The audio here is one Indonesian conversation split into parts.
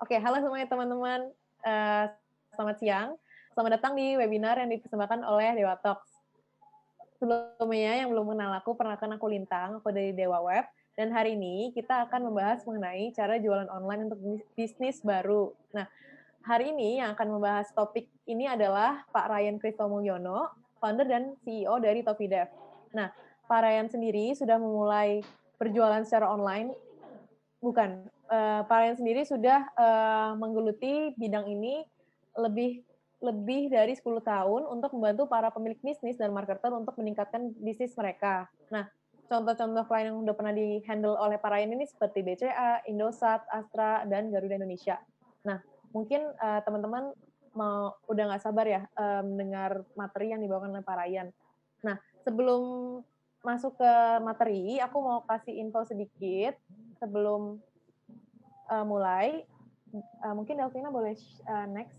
Oke, halo semuanya teman-teman. Selamat siang. Selamat datang di webinar yang dipersembahkan oleh Dewa Talks. Sebelumnya yang belum kenal aku, perkenalkan aku Lintang, aku dari Dewa Web. Dan hari ini kita akan membahas mengenai cara jualan online untuk bisnis baru. Nah, hari ini yang akan membahas topik ini adalah Pak Ryan Kristomulyono, founder dan CEO dari Topidev. Nah, Pak Ryan sendiri sudah memulai berjualan secara online. Bukan, Pak Ryan sendiri sudah menggeluti bidang ini lebih lebih dari 10 tahun untuk membantu para pemilik bisnis dan marketer untuk meningkatkan bisnis mereka. Nah, contoh-contoh klien yang udah pernah di-handle oleh Pak Ryan ini seperti BCA, Indosat, Astra, dan Garuda Indonesia. Nah, mungkin teman-teman udah nggak sabar ya mendengar materi yang dibawakan oleh Pak Ryan. Nah, sebelum masuk ke materi, aku mau kasih info sedikit sebelum mulai. Mungkin Delvina boleh next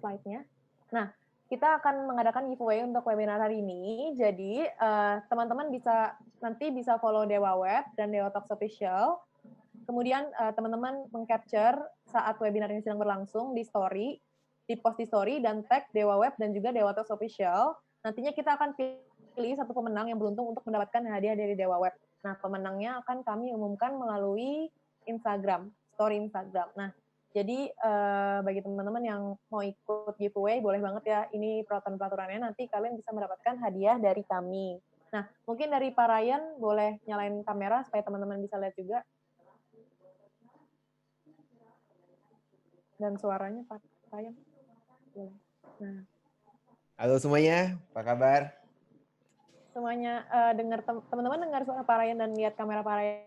slide-nya. Nah, kita akan mengadakan giveaway untuk webinar hari ini. Jadi, teman-teman nanti bisa follow Dewa Web dan Dewa Talks Official. Kemudian teman-teman meng-capture saat webinar ini sedang berlangsung di story, di post di story, dan tag Dewa Web dan juga Dewa Talks Official. Nantinya kita akan pilih satu pemenang yang beruntung untuk mendapatkan hadiah dari Dewa Web. Nah, pemenangnya akan kami umumkan melalui Instagram, story Instagram. Nah, jadi bagi teman-teman yang mau ikut giveaway, boleh banget ya, ini peraturan-peraturannya, nanti kalian bisa mendapatkan hadiah dari kami. Nah, mungkin dari Pak Ryan boleh nyalain kamera supaya teman-teman bisa lihat juga. Dan suaranya Pak Ryan. Nah, Halo semuanya, apa kabar? semuanya teman-teman dengar suara Pak Ryan dan lihat kamera Pak Ryan.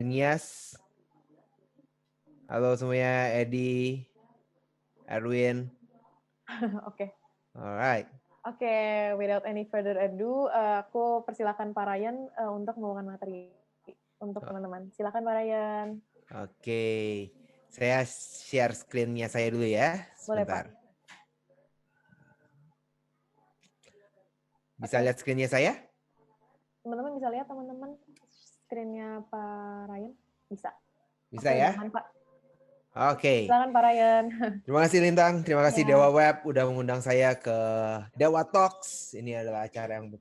Nias. Halo semuanya, Edi, Erwin. Oke. Alright. Oke, without any further ado, aku persilakan Pak Ryan untuk membawakan materi untuk teman-teman. Silakan Pak Ryan. Oke, saya share screen-nya saya dulu ya, Boleh Pak. sebentar. Bisa lihat screen-nya saya? Teman-teman bisa lihat teman-teman screen-nya Pak Ryan? Bisa. Bisa Oke, ya? udahan Pak. Oke. Silakan Pak Ryan. Terima kasih Lintang, terima kasih Ya. Dewa Web udah mengundang saya ke Dewa Talks. Ini adalah acara yang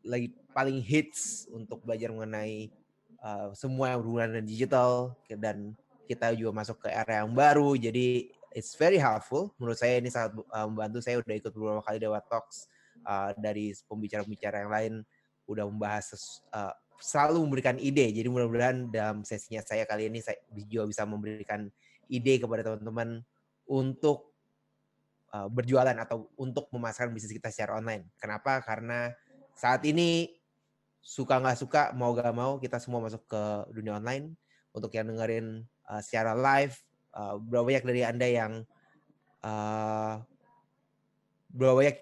lagi paling hits untuk belajar mengenai semua yang berhubungan dengan digital, dan kita juga masuk ke era yang baru. Jadi it's very helpful. Menurut saya ini sangat membantu. Saya udah ikut beberapa kali Dewa Talks dari pembicara-pembicara yang lain, udah membahas selalu memberikan ide. Jadi mudah-mudahan dalam sesinya saya kali ini saya juga bisa memberikan ide kepada teman-teman untuk berjualan atau untuk memasarkan bisnis kita secara online. Kenapa? Karena saat ini suka nggak suka, mau gak mau, kita semua masuk ke dunia online. Untuk yang dengerin secara live, berapa banyak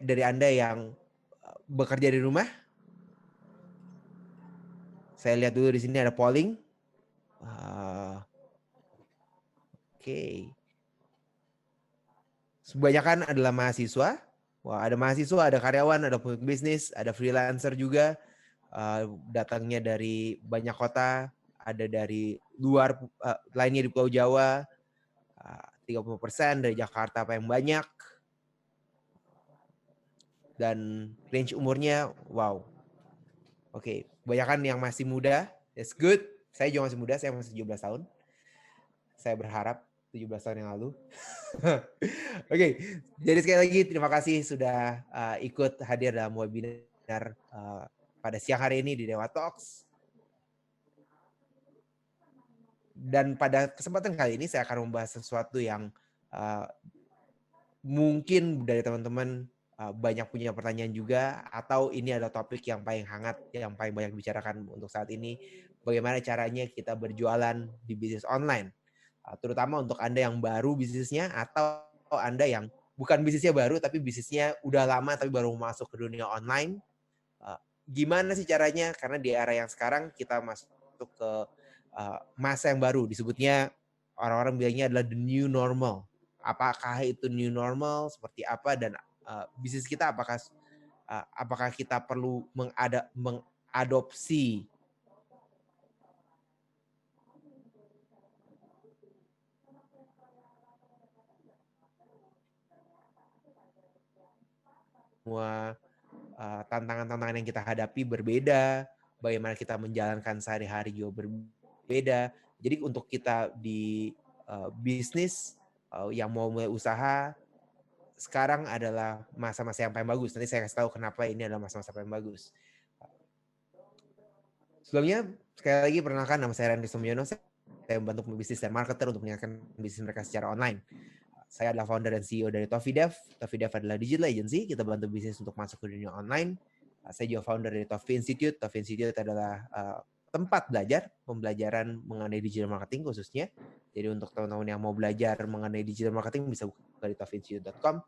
dari Anda yang bekerja di rumah? Saya lihat dulu di sini ada polling. Oke. Kebanyakan adalah mahasiswa. Wah, ada mahasiswa, ada karyawan, ada pemilik bisnis, ada freelancer juga. Datangnya dari banyak kota, ada dari luar, lainnya di Pulau Jawa. 30% dari Jakarta apa yang banyak. Dan range umurnya, wow. Oke, kebanyakan yang masih muda, that's good. Saya juga masih muda, saya masih 17 tahun. Saya berharap 17 tahun yang lalu. Oke, jadi sekali lagi terima kasih sudah ikut hadir dalam webinar pada siang hari ini di Dewa Talks. Dan pada kesempatan kali ini saya akan membahas sesuatu yang mungkin dari teman-teman banyak punya pertanyaan juga, atau ini adalah topik yang paling hangat, yang paling banyak dibicarakan untuk saat ini. Bagaimana caranya kita berjualan di bisnis online, terutama untuk Anda yang baru bisnisnya, atau Anda yang bukan bisnisnya baru tapi bisnisnya udah lama tapi baru masuk ke dunia online. Gimana sih caranya? Karena di era yang sekarang kita masuk ke masa yang baru, disebutnya orang-orang bilangnya adalah the new normal. Apakah itu new normal, seperti apa, dan bisnis kita apakah kita perlu mengadopsi semua tantangan-tantangan yang kita hadapi berbeda, bagaimana kita menjalankan sehari-hari juga berbeda. Jadi untuk kita di bisnis yang mau mulai usaha, sekarang adalah masa-masa yang paling bagus. Nanti saya kasih tahu kenapa ini adalah masa-masa paling bagus. Sebelumnya, sekali lagi perkenalkan, nama saya Randy Sumyono. Saya membantu pembisnis dan marketer untuk meningkatkan bisnis mereka secara online. Saya adalah founder dan CEO dari Tofidev. Tofidev adalah digital agency. Kita bantu bisnis untuk masuk ke dunia online. Saya juga founder dari Tofi Institute. Tofi Institute adalah tempat belajar, pembelajaran mengenai digital marketing khususnya. Jadi untuk teman-teman yang mau belajar mengenai digital marketing bisa buka di tofinstitute.com.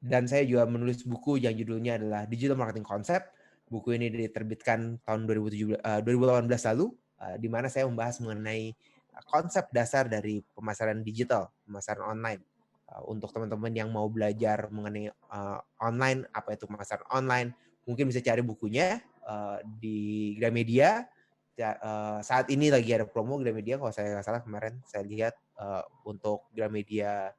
Dan saya juga menulis buku yang judulnya adalah Digital Marketing Concept. Buku ini diterbitkan tahun 2018 lalu, di mana saya membahas mengenai konsep dasar dari pemasaran digital, pemasaran online. Untuk teman-teman yang mau belajar mengenai online, apa itu pemasaran online, mungkin bisa cari bukunya di Gramedia. Saat ini lagi ada promo Gramedia, kalau saya nggak salah kemarin saya lihat untuk Gramedia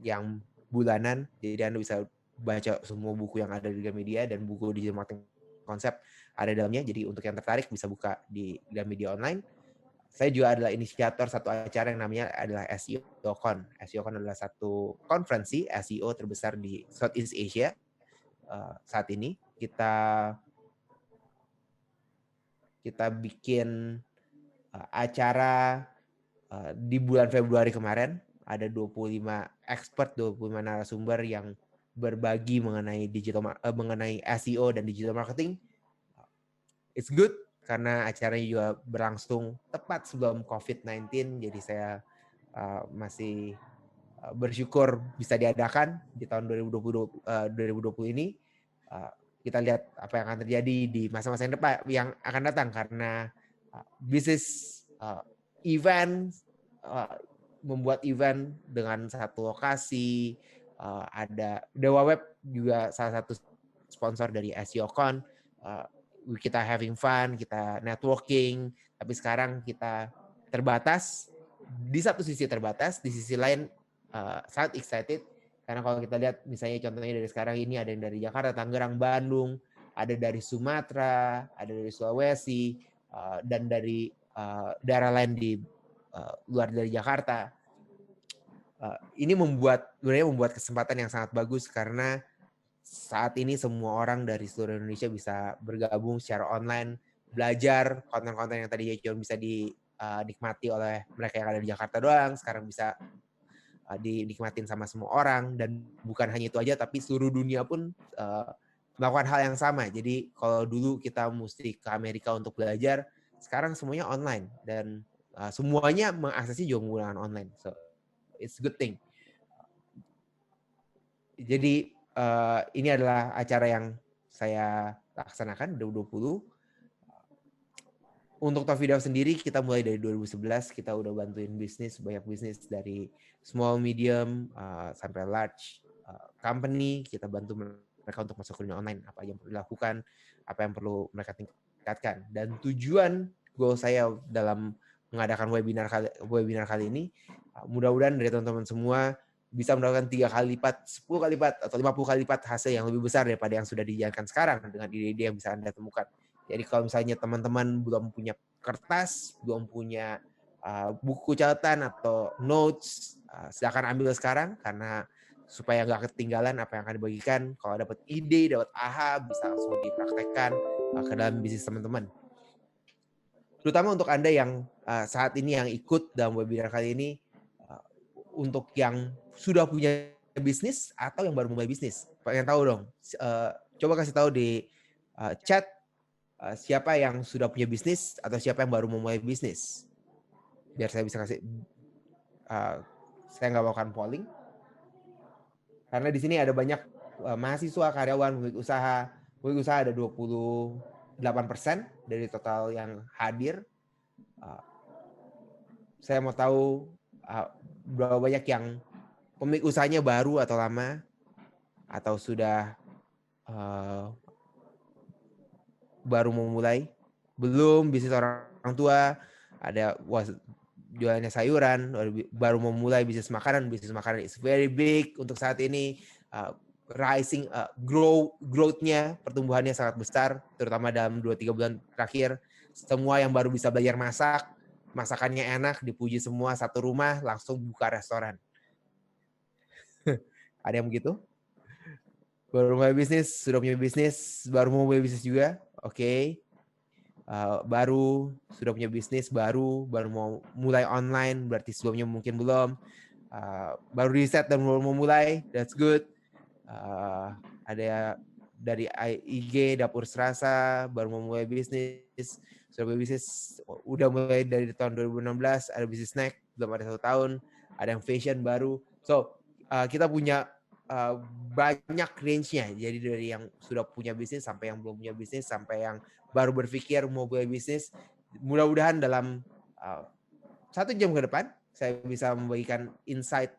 yang bulanan. Jadi Anda bisa baca semua buku yang ada di Gramedia dan buku digital marketing konsep ada dalamnya. Jadi untuk yang tertarik bisa buka di Gramedia online. Saya juga adalah inisiator satu acara yang namanya adalah SEOCon. SEOCon adalah satu konferensi SEO terbesar di Southeast Asia. Saat ini kita bikin acara di bulan Februari kemarin. Ada 25 expert, 25 narasumber yang berbagi mengenai mengenai SEO dan digital marketing. It's good karena acaranya juga berlangsung tepat sebelum COVID-19, jadi saya masih bersyukur bisa diadakan di tahun 2020 ini. Kita lihat apa yang akan terjadi di masa-masa yang akan datang karena bisnis event, membuat event dengan satu lokasi. Ada Dewa Web juga salah satu sponsor dari SEOCon. Kita having fun, kita networking, tapi sekarang kita terbatas. Di satu sisi terbatas, di sisi lain sangat excited. Karena kalau kita lihat misalnya contohnya dari sekarang ini ada yang dari Jakarta, Tangerang, Bandung, ada dari Sumatera, ada dari Sulawesi, dan dari daerah lain di luar dari Jakarta. Ini membuat kesempatan yang sangat bagus karena saat ini semua orang dari seluruh Indonesia bisa bergabung secara online, belajar konten-konten yang tadinya cuma bisa dinikmati oleh mereka yang ada di Jakarta doang, sekarang bisa dinikmatin sama semua orang. Dan bukan hanya itu aja, tapi seluruh dunia pun melakukan hal yang sama. Jadi kalau dulu kita mesti ke Amerika untuk belajar, sekarang semuanya online dan semuanya mengaksesnya juga menggunakan online. So it's a good thing. Jadi ini adalah acara yang saya laksanakan 2020. Untuk Tofidev sendiri kita mulai dari 2011, kita udah bantuin banyak bisnis dari small, medium, sampai large company. Kita bantu mereka untuk masuk ke dunia online, apa yang perlu dilakukan, apa yang perlu mereka tingkatkan. Dan tujuan goal saya dalam mengadakan webinar kali ini, mudah-mudahan dari teman-teman semua bisa mendapatkan 3 kali lipat, 10 kali lipat, atau 50 kali lipat hasil yang lebih besar daripada yang sudah dijalankan sekarang dengan ide-ide yang bisa Anda temukan. Jadi kalau misalnya teman-teman belum punya kertas, belum punya buku catatan atau notes, silakan ambil sekarang karena supaya nggak ketinggalan apa yang akan dibagikan. Kalau dapat ide, dapat aha, bisa langsung dipraktekkan ke dalam bisnis teman-teman. Terutama untuk Anda yang saat ini yang ikut dalam webinar kali ini, untuk yang sudah punya bisnis atau yang baru mulai bisnis. Pengen tahu dong, coba kasih tahu di chat siapa yang sudah punya bisnis atau siapa yang baru memulai bisnis. Biar saya bisa kasih, saya nggak melakukan polling. Karena di sini ada banyak mahasiswa, karyawan, pemilik usaha. Pemilik usaha ada 28% dari total yang hadir. Saya mau tahu berapa banyak yang pemilik usahanya baru atau lama, atau sudah baru memulai, belum bisnis orang tua, ada jualannya sayuran, baru memulai bisnis makanan is very big untuk saat ini. growth-nya, pertumbuhannya sangat besar, terutama dalam 2-3 bulan terakhir. Semua yang baru bisa belajar masak, masakannya enak, dipuji semua, satu rumah langsung buka restoran. Ada yang begitu? Baru mulai bisnis, sudah punya bisnis, baru mau mulai bisnis juga, oke. Baru sudah punya bisnis, baru mau mulai online, berarti sebelumnya mungkin belum. Baru riset dan baru mau mulai, that's good. Ada dari IG Dapur Serasa baru mau mulai bisnis, sudah mulai bisnis, udah mulai dari tahun 2016, ada bisnis snack belum ada 1 tahun, ada yang fashion baru. So kita punya banyak range-nya, jadi dari yang sudah punya bisnis sampai yang belum punya bisnis sampai yang baru berpikir mau mulai bisnis. Mudah-mudahan dalam 1 jam ke depan saya bisa membagikan insight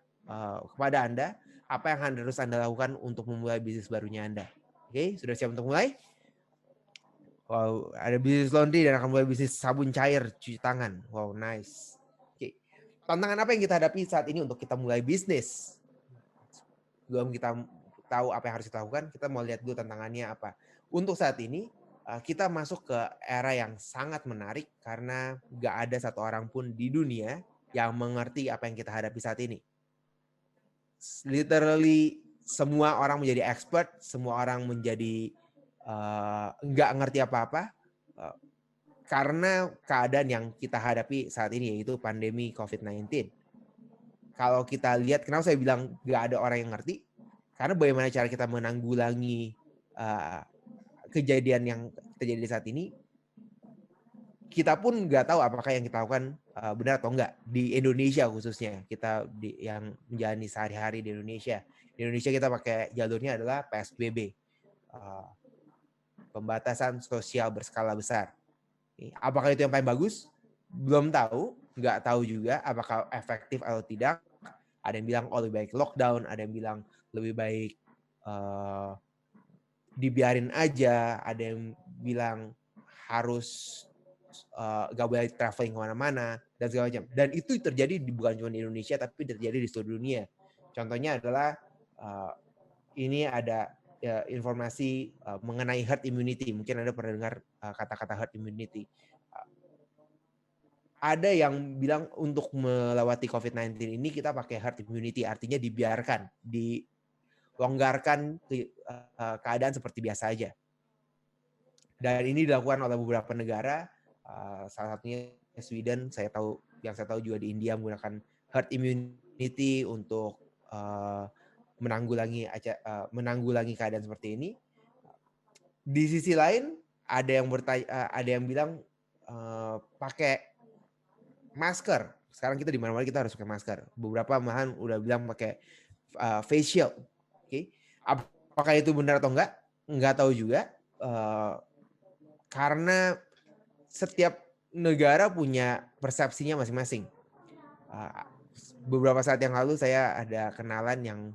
kepada Anda apa yang harus Anda lakukan untuk memulai bisnis barunya Anda. Oke, sudah siap untuk mulai? Wow, ada bisnis laundry dan akan mulai bisnis sabun cair cuci tangan. Wow, nice. Oke. Tantangan apa yang kita hadapi saat ini untuk kita mulai bisnis? Belum kita tahu apa yang harus kita lakukan, kita mau lihat dulu tantangannya apa. Untuk saat ini, kita masuk ke era yang sangat menarik karena nggak ada satu orang pun di dunia yang mengerti apa yang kita hadapi saat ini. Literally semua orang menjadi expert, semua orang menjadi nggak ngerti apa-apa karena keadaan yang kita hadapi saat ini, yaitu pandemi COVID-19. Kalau kita lihat, kenapa saya bilang nggak ada orang yang ngerti? Karena bagaimana cara kita menanggulangi kejadian yang terjadi saat ini, kita pun nggak tahu apakah yang kita lakukan benar atau enggak. Di Indonesia khususnya, kita yang menjalani sehari-hari di Indonesia. Di Indonesia kita pakai jalurnya adalah PSBB. Pembatasan sosial berskala besar. Apakah itu yang paling bagus? Belum tahu, nggak tahu juga apakah efektif atau tidak. Ada yang bilang lebih baik lockdown, ada yang bilang lebih baik dibiarin aja, ada yang bilang harus gak boleh traveling kemana-mana dan segala macam. Dan itu terjadi bukan cuma di Indonesia tapi terjadi di seluruh dunia. Contohnya adalah ini ada informasi mengenai herd immunity. Mungkin Anda pernah dengar kata-kata herd immunity. Ada yang bilang untuk melewati COVID-19 ini kita pakai herd immunity, artinya dibiarkan, dilonggarkan keadaan seperti biasa aja. Dan ini dilakukan oleh beberapa negara, salah satunya Sweden, yang saya tahu juga di India menggunakan herd immunity untuk menanggulangi keadaan seperti ini. Di sisi lain ada yang bilang pakai masker. Sekarang kita di mana-mana kita harus pakai masker. Beberapa malahan udah bilang pakai face shield. Okay? Apakah itu benar atau enggak? Enggak tahu juga. Karena setiap negara punya persepsinya masing-masing. Beberapa saat yang lalu saya ada kenalan yang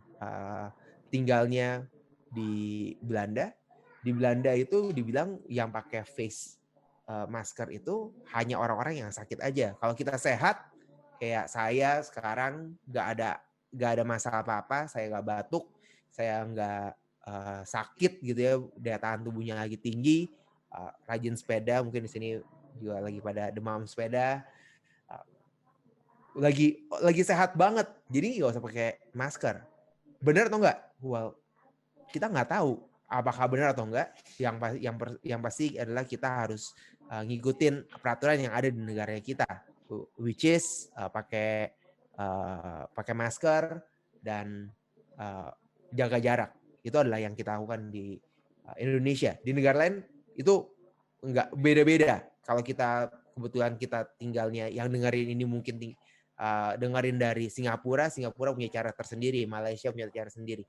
tinggalnya di Belanda. Di Belanda itu dibilang yang pakai face masker itu hanya orang-orang yang sakit aja. Kalau kita sehat, kayak saya sekarang nggak ada masalah apa-apa, saya nggak batuk, saya nggak sakit gitu ya, daya tahan tubuhnya lagi tinggi, rajin sepeda, mungkin di sini juga lagi pada demam sepeda, lagi sehat banget, jadi nggak usah pakai masker. Benar atau enggak? Well, kita nggak tahu apakah benar atau enggak. Yang pasti adalah kita harus ngikutin peraturan yang ada di negara kita, which is pakai masker dan jaga jarak. Itu adalah yang kita lakukan di Indonesia. Di negara lain itu enggak, beda-beda. Kalau kita kebetulan kita tinggalnya, yang dengerin ini mungkin dengerin dari Singapura punya cara tersendiri, Malaysia punya cara sendiri.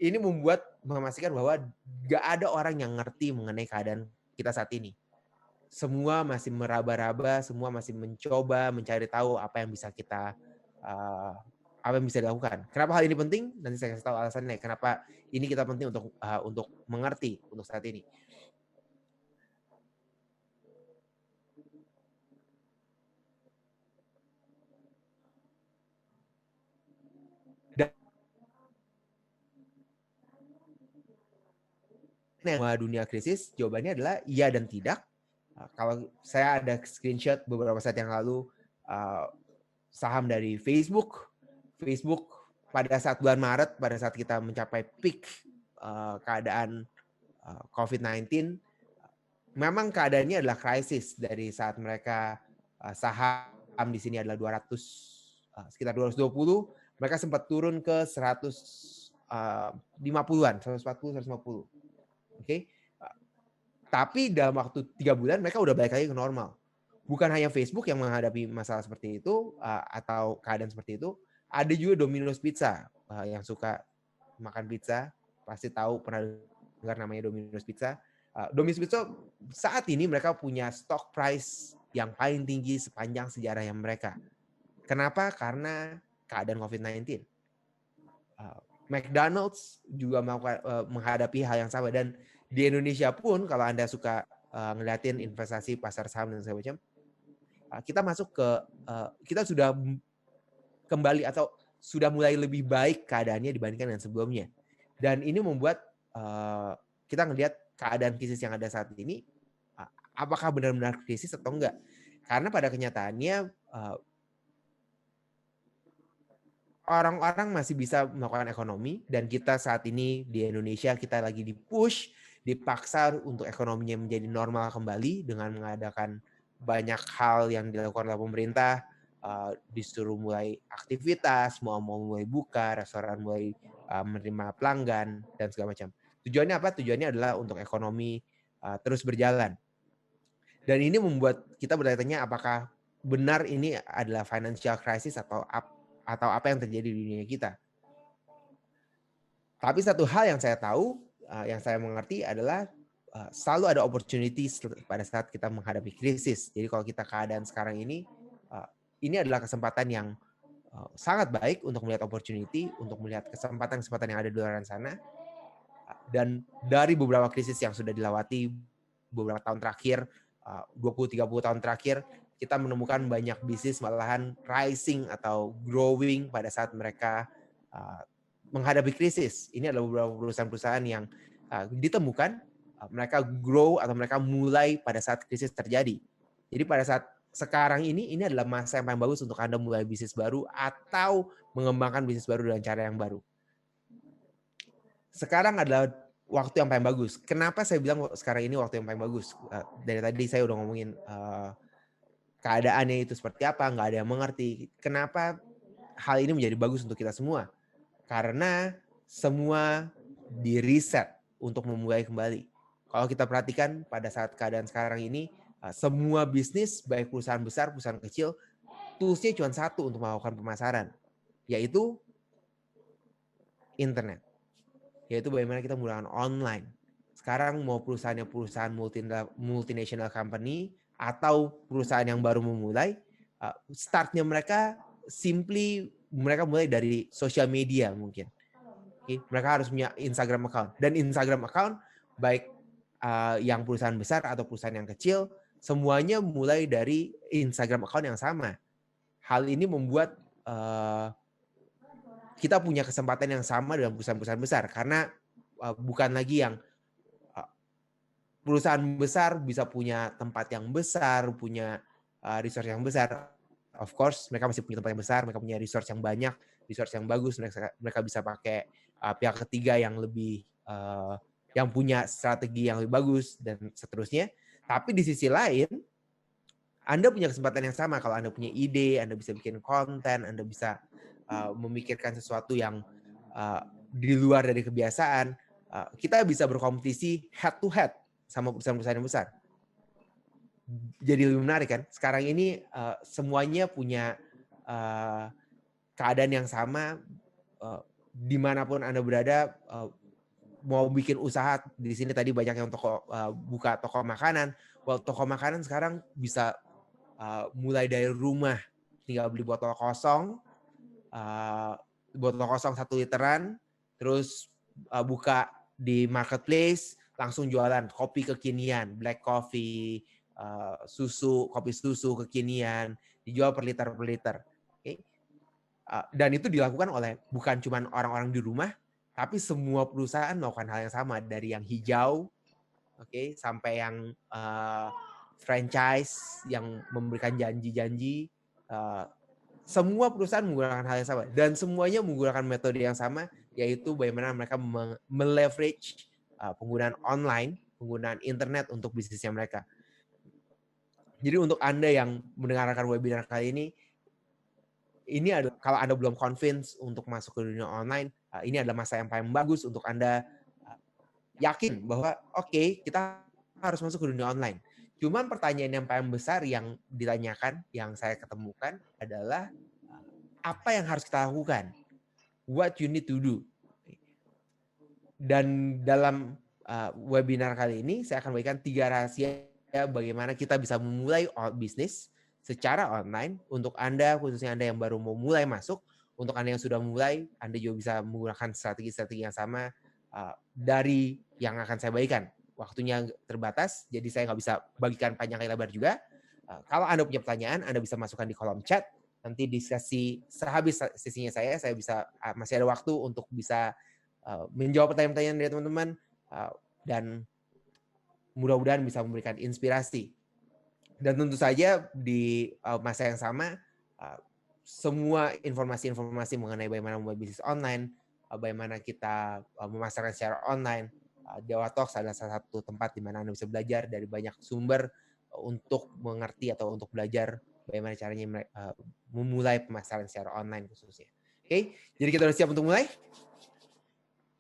Ini memastikan bahwa gak ada orang yang ngerti mengenai keadaan kita saat ini. Semua masih meraba-raba, semua masih mencoba mencari tahu apa yang bisa dilakukan. Kenapa hal ini penting? Nanti saya kasih tahu alasannya kenapa ini kita penting untuk mengerti untuk saat ini. dunia krisis? Jawabannya adalah iya dan tidak. Kalau saya ada screenshot beberapa saat yang lalu, saham dari Facebook pada saat bulan Maret, pada saat kita mencapai peak keadaan COVID-19, memang keadaannya adalah krisis dari saat mereka saham di sini adalah 200, sekitar 220, mereka sempat turun ke 150-an, 140, 150. Oke. Tapi dalam waktu 3 bulan mereka udah balik lagi ke normal. Bukan hanya Facebook yang menghadapi masalah seperti itu atau keadaan seperti itu, ada juga Domino's Pizza. Yang suka makan pizza pasti tahu, pernah dengar namanya Domino's Pizza. Domino's Pizza saat ini mereka punya stock price yang paling tinggi sepanjang sejarahnya mereka. Kenapa? Karena keadaan COVID-19. McDonald's juga menghadapi hal yang sama, dan di Indonesia pun kalau Anda suka ngeliatin investasi pasar saham dan segala macam, kita masuk ke kita sudah kembali atau sudah mulai lebih baik keadaannya dibandingkan dengan sebelumnya. Dan ini membuat kita ngelihat keadaan krisis yang ada saat ini, apakah benar-benar krisis atau enggak. Karena pada kenyataannya orang-orang masih bisa melakukan ekonomi, dan kita saat ini di Indonesia kita lagi dipaksa untuk ekonominya menjadi normal kembali dengan mengadakan banyak hal yang dilakukan oleh pemerintah, disuruh mulai aktivitas, mau mulai buka, restoran mulai menerima pelanggan dan segala macam. Tujuannya apa? Tujuannya adalah untuk ekonomi terus berjalan. Dan ini membuat kita bertanya-tanya apakah benar ini adalah financial crisis atau apa yang terjadi di dunia kita. Tapi satu hal yang saya tahu, yang saya mengerti adalah selalu ada opportunities pada saat kita menghadapi krisis. Jadi kalau kita keadaan sekarang ini adalah kesempatan yang sangat baik untuk melihat opportunity, untuk melihat kesempatan-kesempatan yang ada di luar sana. Dan dari beberapa krisis yang sudah dilewati beberapa tahun terakhir, 20-30 tahun terakhir, kita menemukan banyak bisnis malahan rising atau growing pada saat mereka menghadapi krisis. Ini adalah beberapa perusahaan-perusahaan yang ditemukan mereka grow atau mereka mulai pada saat krisis terjadi. Jadi pada saat sekarang ini adalah masa yang paling bagus untuk Anda mulai bisnis baru atau mengembangkan bisnis baru dengan cara yang baru. Sekarang adalah waktu yang paling bagus. Kenapa saya bilang sekarang ini waktu yang paling bagus? Dari tadi saya udah ngomongin keadaannya itu seperti apa, nggak ada yang mengerti. Kenapa hal ini menjadi bagus untuk kita semua? Karena semua di reset untuk memulai kembali. Kalau kita perhatikan pada saat keadaan sekarang ini, semua bisnis, baik perusahaan besar, perusahaan kecil, toolsnya cuma satu untuk melakukan pemasaran, yaitu internet. Yaitu bagaimana kita menggunakan online. Sekarang mau perusahaannya perusahaan multinational company atau perusahaan yang baru memulai, startnya mereka mereka mulai dari social media mungkin. Mereka harus punya Instagram account. Dan Instagram account, baik yang perusahaan besar atau perusahaan yang kecil, semuanya mulai dari Instagram account yang sama. Hal ini membuat kita punya kesempatan yang sama dengan perusahaan-perusahaan besar. Karena bukan lagi yang perusahaan besar bisa punya tempat yang besar, punya resource yang besar. Of course, mereka masih punya tempat yang besar, mereka punya resource yang banyak, resource yang bagus, mereka bisa pakai pihak ketiga yang lebih yang punya strategi yang lebih bagus dan seterusnya. Tapi di sisi lain, Anda punya kesempatan yang sama. Kalau Anda punya ide, Anda bisa bikin konten, Anda bisa memikirkan sesuatu yang di luar dari kebiasaan. Kita bisa berkompetisi head to head sama perusahaan-perusahaan yang besar. Jadi lebih menarik kan? Sekarang ini semuanya punya keadaan yang sama, dimanapun Anda berada, mau bikin usaha. Di sini tadi banyak yang buka toko makanan. Well, toko makanan sekarang bisa mulai dari rumah, tinggal beli botol kosong 1 literan, terus buka di marketplace, langsung jualan kopi kekinian, black coffee, kopi susu kekinian, dijual per liter. Okay? Dan itu dilakukan oleh bukan cuma orang-orang di rumah, Tapi semua perusahaan melakukan hal yang sama, dari yang hijau, sampai yang franchise yang memberikan janji-janji. Semua perusahaan menggunakan hal yang sama dan semuanya menggunakan metode yang sama, yaitu bagaimana mereka meleverage penggunaan online, penggunaan internet untuk bisnisnya mereka. Jadi untuk Anda yang mendengarkan webinar kali ini adalah kalau Anda belum convince untuk masuk ke dunia online, ini adalah masa yang paling bagus untuk Anda yakin bahwa kita harus masuk ke dunia online. Cuman pertanyaan yang paling besar yang ditanyakan, yang saya ketemukan adalah apa yang harus kita lakukan? What you need to do. Dan dalam webinar kali ini saya akan bagikan 3 rahasia bagaimana kita bisa memulai bisnis secara online. Untuk Anda, khususnya Anda yang baru mau mulai masuk, untuk Anda yang sudah mulai, Anda juga bisa menggunakan strategi-strategi yang sama dari yang akan saya bagikan. Waktunya terbatas, jadi saya nggak bisa bagikan panjang lebar juga. Kalau Anda punya pertanyaan, Anda bisa masukkan di kolom chat. Nanti di sehabis sesinya saya bisa masih ada waktu untuk bisa menjawab pertanyaan-pertanyaan dari teman-teman dan mudah-mudahan bisa memberikan inspirasi. Dan tentu saja di masa yang sama semua informasi-informasi mengenai bagaimana membuat bisnis online, bagaimana kita memasarkan secara online, Dewa Talks adalah salah satu tempat di mana Anda bisa belajar dari banyak sumber untuk mengerti atau untuk belajar bagaimana caranya memulai pemasaran secara online khususnya. Oke, jadi kita sudah siap untuk mulai?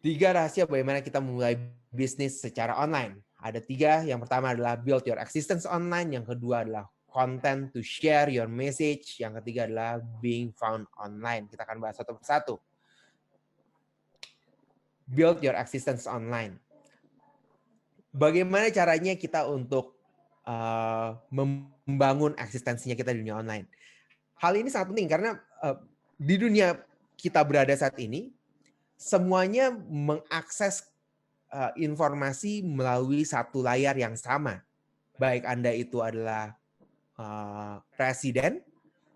3 rahasia bagaimana kita memulai bisnis secara online. Ada 3. Yang pertama adalah build your existence online. Yang kedua adalah content to share your message. Yang ketiga adalah being found online. Kita akan bahas satu persatu. Build your existence online. Bagaimana caranya kita untuk membangun eksistensinya kita di dunia online? Hal ini sangat penting karena di dunia kita berada saat ini, semuanya mengakses informasi melalui satu layar yang sama. Baik Anda itu adalah presiden,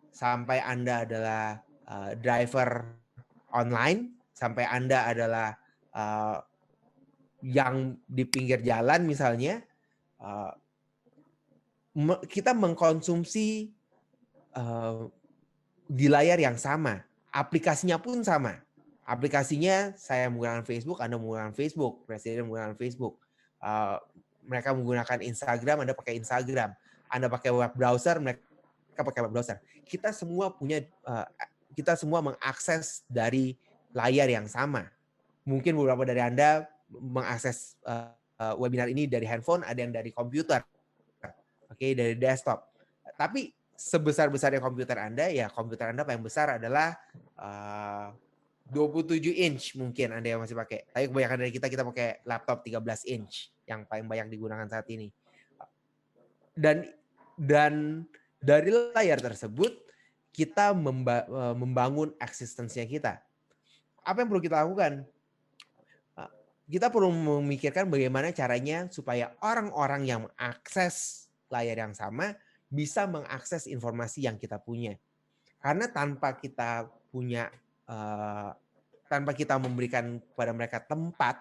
sampai Anda adalah driver online, sampai Anda adalah yang di pinggir jalan misalnya, kita mengkonsumsi di layar yang sama. Aplikasinya pun sama. Aplikasinya saya menggunakan Facebook, Anda menggunakan Facebook, presiden menggunakan Facebook. Mereka menggunakan Instagram, Anda pakai Instagram. Anda pakai web browser, mereka pakai web browser. Kita semua mengakses dari layar yang sama. Mungkin beberapa dari Anda mengakses webinar ini dari handphone, ada yang dari komputer, dari desktop. Tapi sebesar-besarnya komputer Anda, ya komputer Anda paling besar adalah 27 inch mungkin Anda yang masih pakai. Tapi kebanyakan dari kita pakai laptop 13 inch yang paling banyak digunakan saat ini. Dan dari layar tersebut kita membangun eksistensinya kita. Apa yang perlu kita lakukan? Kita perlu memikirkan bagaimana caranya supaya orang-orang yang mengakses layar yang sama bisa mengakses informasi yang kita punya. Karena tanpa kita memberikan kepada mereka tempat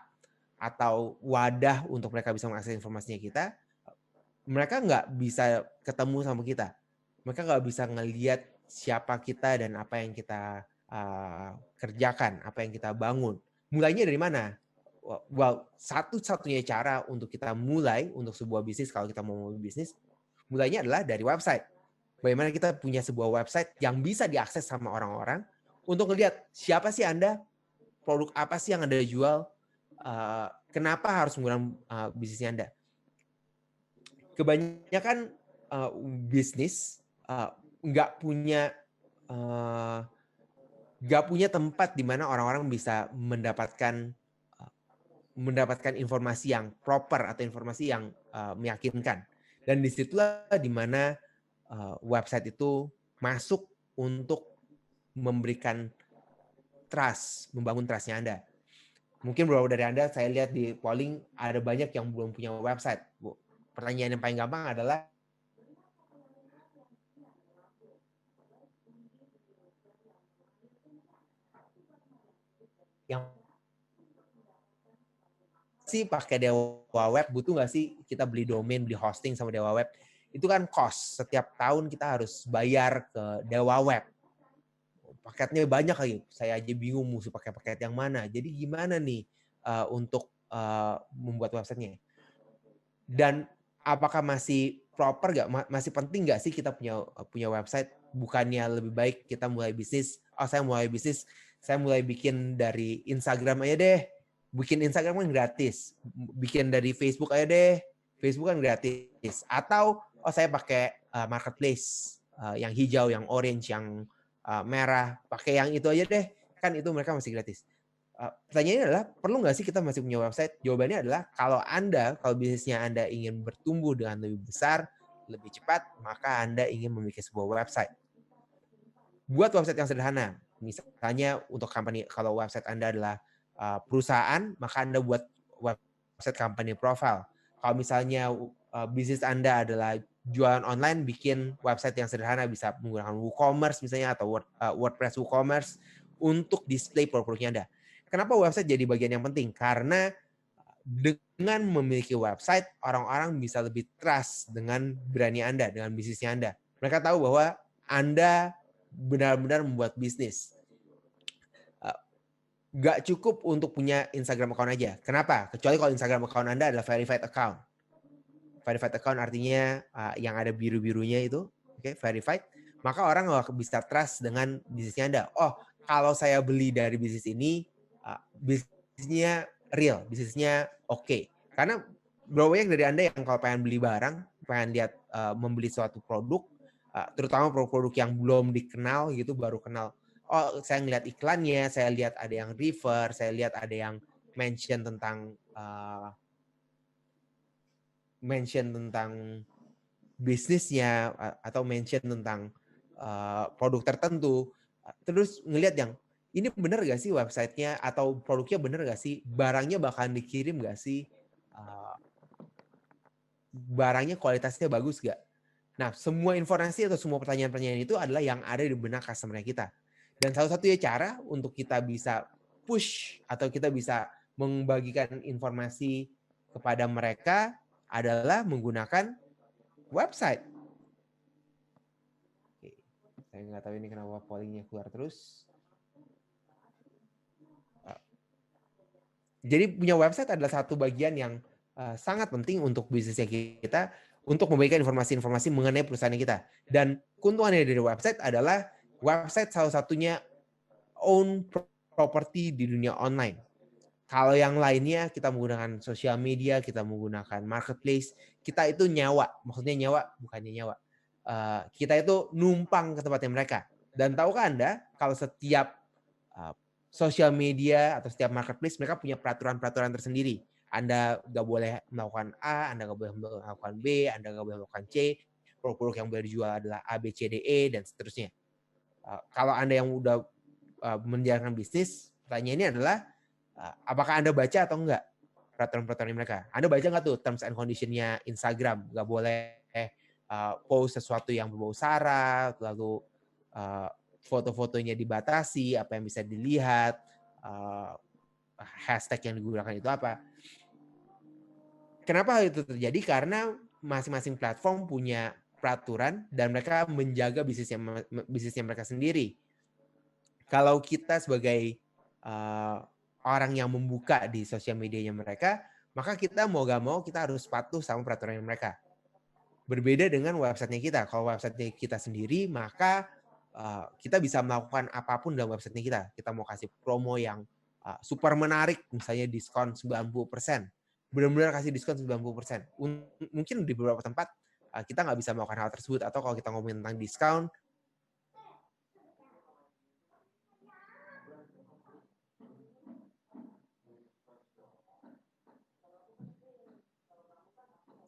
atau wadah untuk mereka bisa mengakses informasinya kita, mereka nggak bisa ketemu sama kita. Mereka nggak bisa ngelihat siapa kita dan apa yang kita kerjakan, apa yang kita bangun. Mulainya dari mana? Well, satu-satunya cara untuk kita mulai untuk sebuah bisnis, kalau kita mau mulai bisnis, mulainya adalah dari website. Bagaimana kita punya sebuah website yang bisa diakses sama orang-orang untuk melihat siapa sih Anda, produk apa sih yang Anda jual, kenapa harus menggunakan bisnisnya Anda. Kebanyakan bisnis nggak punya tempat di mana orang-orang bisa mendapatkan informasi yang proper atau informasi yang meyakinkan. Dan disitulah di mana website itu masuk untuk memberikan trust, membangun trust-nya Anda. Mungkin beberapa dari Anda, saya lihat di polling ada banyak yang belum punya website. Pertanyaan yang paling gampang adalah, yang sih pakai Dewa Web? Butuh nggak sih kita beli domain, beli hosting sama Dewa Web? Itu kan cost. Setiap tahun kita harus bayar ke Dewa Web. Paketnya banyak lagi. Saya aja bingung mesti pakai paket yang mana. Jadi gimana nih untuk membuat websitenya? Dan apakah masih proper nggak? Masih penting nggak sih kita punya website? Bukannya lebih baik kita mulai bisnis? Saya mulai bikin dari Instagram aja deh. Bikin Instagram kan gratis. Bikin dari Facebook aja deh. Facebook kan gratis. Atau saya pakai marketplace yang hijau, yang orange, yang merah. Pakai yang itu aja deh. Kan itu mereka masih gratis. Pertanyaannya adalah, perlu nggak sih kita masih punya website? Jawabannya adalah, kalau bisnisnya Anda ingin bertumbuh dengan lebih besar, lebih cepat, maka Anda ingin memiliki sebuah website. Buat website yang sederhana. Misalnya untuk company, kalau website Anda adalah perusahaan, maka Anda buat website company profile. Kalau misalnya bisnis Anda adalah jualan online, bikin website yang sederhana, bisa menggunakan WooCommerce misalnya, atau WordPress WooCommerce untuk display produk-produknya Anda. Kenapa website jadi bagian yang penting? Karena dengan memiliki website, orang-orang bisa lebih trust dengan brandnya Anda, dengan bisnisnya Anda. Mereka tahu bahwa Anda benar-benar membuat bisnis. Gak cukup untuk punya Instagram account aja. Kenapa? Kecuali kalau Instagram account Anda adalah verified account. Verified account artinya yang ada biru-birunya itu, verified. Maka orang bisa trust dengan bisnisnya Anda. Oh, kalau saya beli dari bisnis ini, bisnisnya real, bisnisnya oke. Karena banyak dari Anda yang kalau pengen beli barang, pengen lihat membeli suatu produk, terutama produk-produk yang belum dikenal gitu, baru kenal. Oh, saya ngeliat iklannya, saya lihat ada yang refer, saya lihat ada yang mention tentang bisnisnya, atau mention tentang produk tertentu. Terus ngelihat yang, ini bener gak sih websitenya, atau produknya bener gak sih, barangnya bakalan dikirim gak sih, barangnya kualitasnya bagus gak. Nah, semua informasi atau semua pertanyaan-pertanyaan itu adalah yang ada di benak customer kita. Dan salah satunya cara untuk kita bisa push atau kita bisa membagikan informasi kepada mereka adalah menggunakan website. Oke. Saya nggak tahu ini kenapa pollingnya keluar terus. Jadi punya website adalah satu bagian yang sangat penting untuk bisnisnya kita, untuk memberikan informasi-informasi mengenai perusahaan kita. Dan keuntungannya dari website adalah website salah satunya own property di dunia online. Kalau yang lainnya kita menggunakan sosial media, kita menggunakan marketplace, kita itu nyawa. Maksudnya nyawa, bukannya nyawa. Kita itu numpang ke tempatnya mereka. Dan tahukah Anda kalau setiap sosial media atau setiap marketplace mereka punya peraturan-peraturan tersendiri. Anda nggak boleh melakukan A, Anda nggak boleh melakukan B, Anda nggak boleh melakukan C. Produk-produk yang boleh dijual adalah A, B, C, D, E, dan seterusnya. Kalau Anda yang udah menjalankan bisnis, pertanyaannya adalah, apakah Anda baca atau enggak peraturan-peraturan mereka? Anda baca nggak tuh terms and condition-nya Instagram? Nggak boleh post sesuatu yang berbau sara, lalu foto-fotonya dibatasi, apa yang bisa dilihat, hashtag yang digunakan itu apa. Kenapa hal itu terjadi? Karena masing-masing platform punya peraturan dan mereka menjaga bisnisnya mereka sendiri. Kalau kita sebagai orang yang membuka di sosial medianya mereka, maka kita mau gak mau kita harus patuh sama peraturan mereka. Berbeda dengan websitenya kita. Kalau websitenya kita sendiri, maka kita bisa melakukan apapun dalam websitenya kita. Kita mau kasih promo yang super menarik, misalnya diskon 90%. Benar-benar kasih diskon 90%. Mungkin di beberapa tempat kita nggak bisa melakukan hal tersebut. Atau kalau kita ngomongin tentang diskon,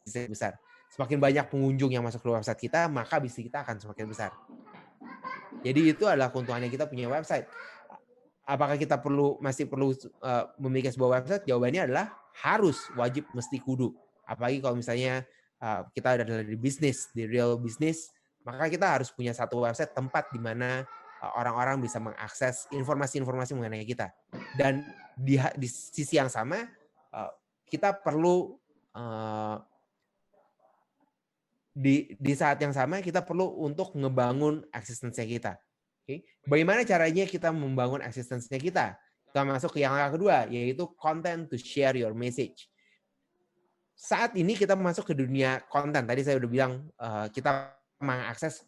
besar. Semakin banyak pengunjung yang masuk ke website kita, maka bisnis kita akan semakin besar. Jadi itu adalah keuntungannya kita punya website. Apakah kita masih perlu memiliki sebuah website? Jawabannya adalah harus, wajib, mesti, kudu. Apalagi kalau misalnya kita ada di bisnis, di real bisnis, maka kita harus punya satu website, tempat di mana orang-orang bisa mengakses informasi-informasi mengenai kita. Dan di sisi yang sama, kita perlu di saat yang sama kita perlu untuk ngebangun eksistensi kita. Oke, bagaimana caranya kita membangun eksistensinya kita? Kita masuk ke yang kedua, yaitu content to share your message. Saat ini kita masuk ke dunia konten. Tadi saya udah bilang kita mengakses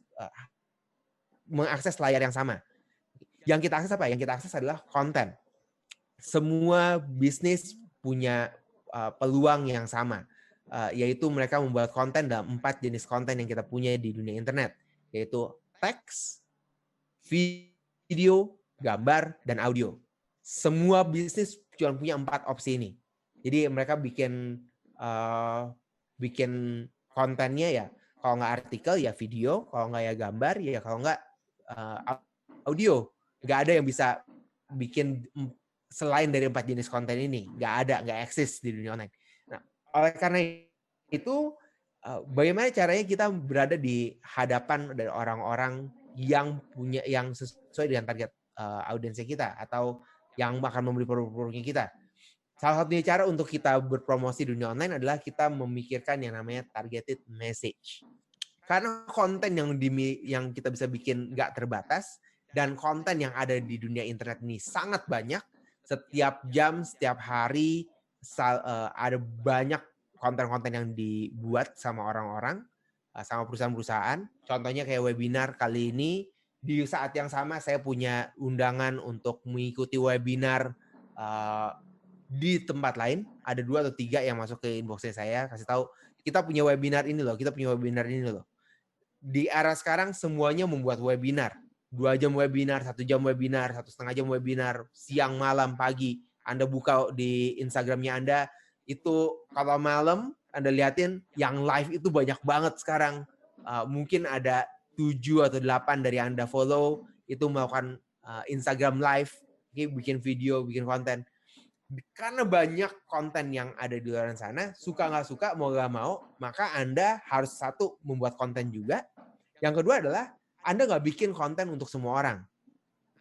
layar yang sama. Yang kita akses apa? Yang kita akses adalah konten. Semua bisnis punya peluang yang sama, yaitu mereka membuat konten dalam 4 jenis konten yang kita punya di dunia internet, yaitu teks, video, gambar, dan audio. Semua bisnis cuma punya 4 opsi ini. Jadi mereka bikin kontennya ya, kalau nggak artikel ya video, kalau nggak ya gambar, ya kalau nggak audio. Nggak ada yang bisa bikin selain dari 4 jenis konten ini. Nggak eksis di dunia online. Nah, oleh karena itu, bagaimana caranya kita berada di hadapan dari orang-orang yang sesuai dengan target audiensnya kita, atau yang akan membeli produk-produknya kita. Salah satunya cara untuk kita berpromosi di dunia online adalah kita memikirkan yang namanya targeted message. Karena konten yang kita bisa bikin nggak terbatas, dan konten yang ada di dunia internet ini sangat banyak. Setiap jam, setiap hari ada banyak konten-konten yang dibuat sama orang-orang, sama perusahaan-perusahaan. Contohnya kayak webinar kali ini, di saat yang sama saya punya undangan untuk mengikuti webinar di tempat lain. Ada 2 atau 3 yang masuk ke inbox saya, kasih tahu, kita punya webinar ini loh, kita punya webinar ini loh. Di era sekarang semuanya membuat webinar. 2 jam webinar, 1 jam webinar, 1,5 jam webinar, siang, malam, pagi. Anda buka di Instagramnya Anda, itu kalau malam Anda liatin yang live itu banyak banget sekarang. Mungkin ada 7 atau 8 dari Anda follow, itu melakukan Instagram live, bikin video, bikin konten. Karena banyak konten yang ada di luar sana, suka nggak suka, mau nggak mau, maka Anda harus satu, membuat konten juga. Yang kedua adalah, Anda nggak bikin konten untuk semua orang.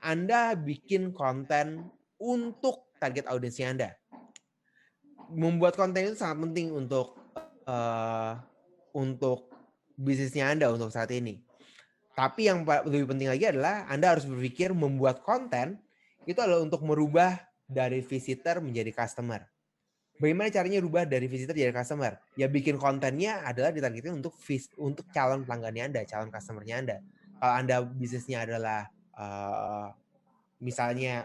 Anda bikin konten untuk target audiensnya Anda. Membuat konten itu sangat penting untuk bisnisnya Anda untuk saat ini. Tapi yang lebih penting lagi adalah Anda harus berpikir membuat konten itu adalah untuk merubah dari visitor menjadi customer. Bagaimana caranya rubah dari visitor jadi customer? Ya bikin kontennya adalah ditargetin untuk calon pelanggannya Anda, calon customernya Anda. Kalau Anda bisnisnya adalah misalnya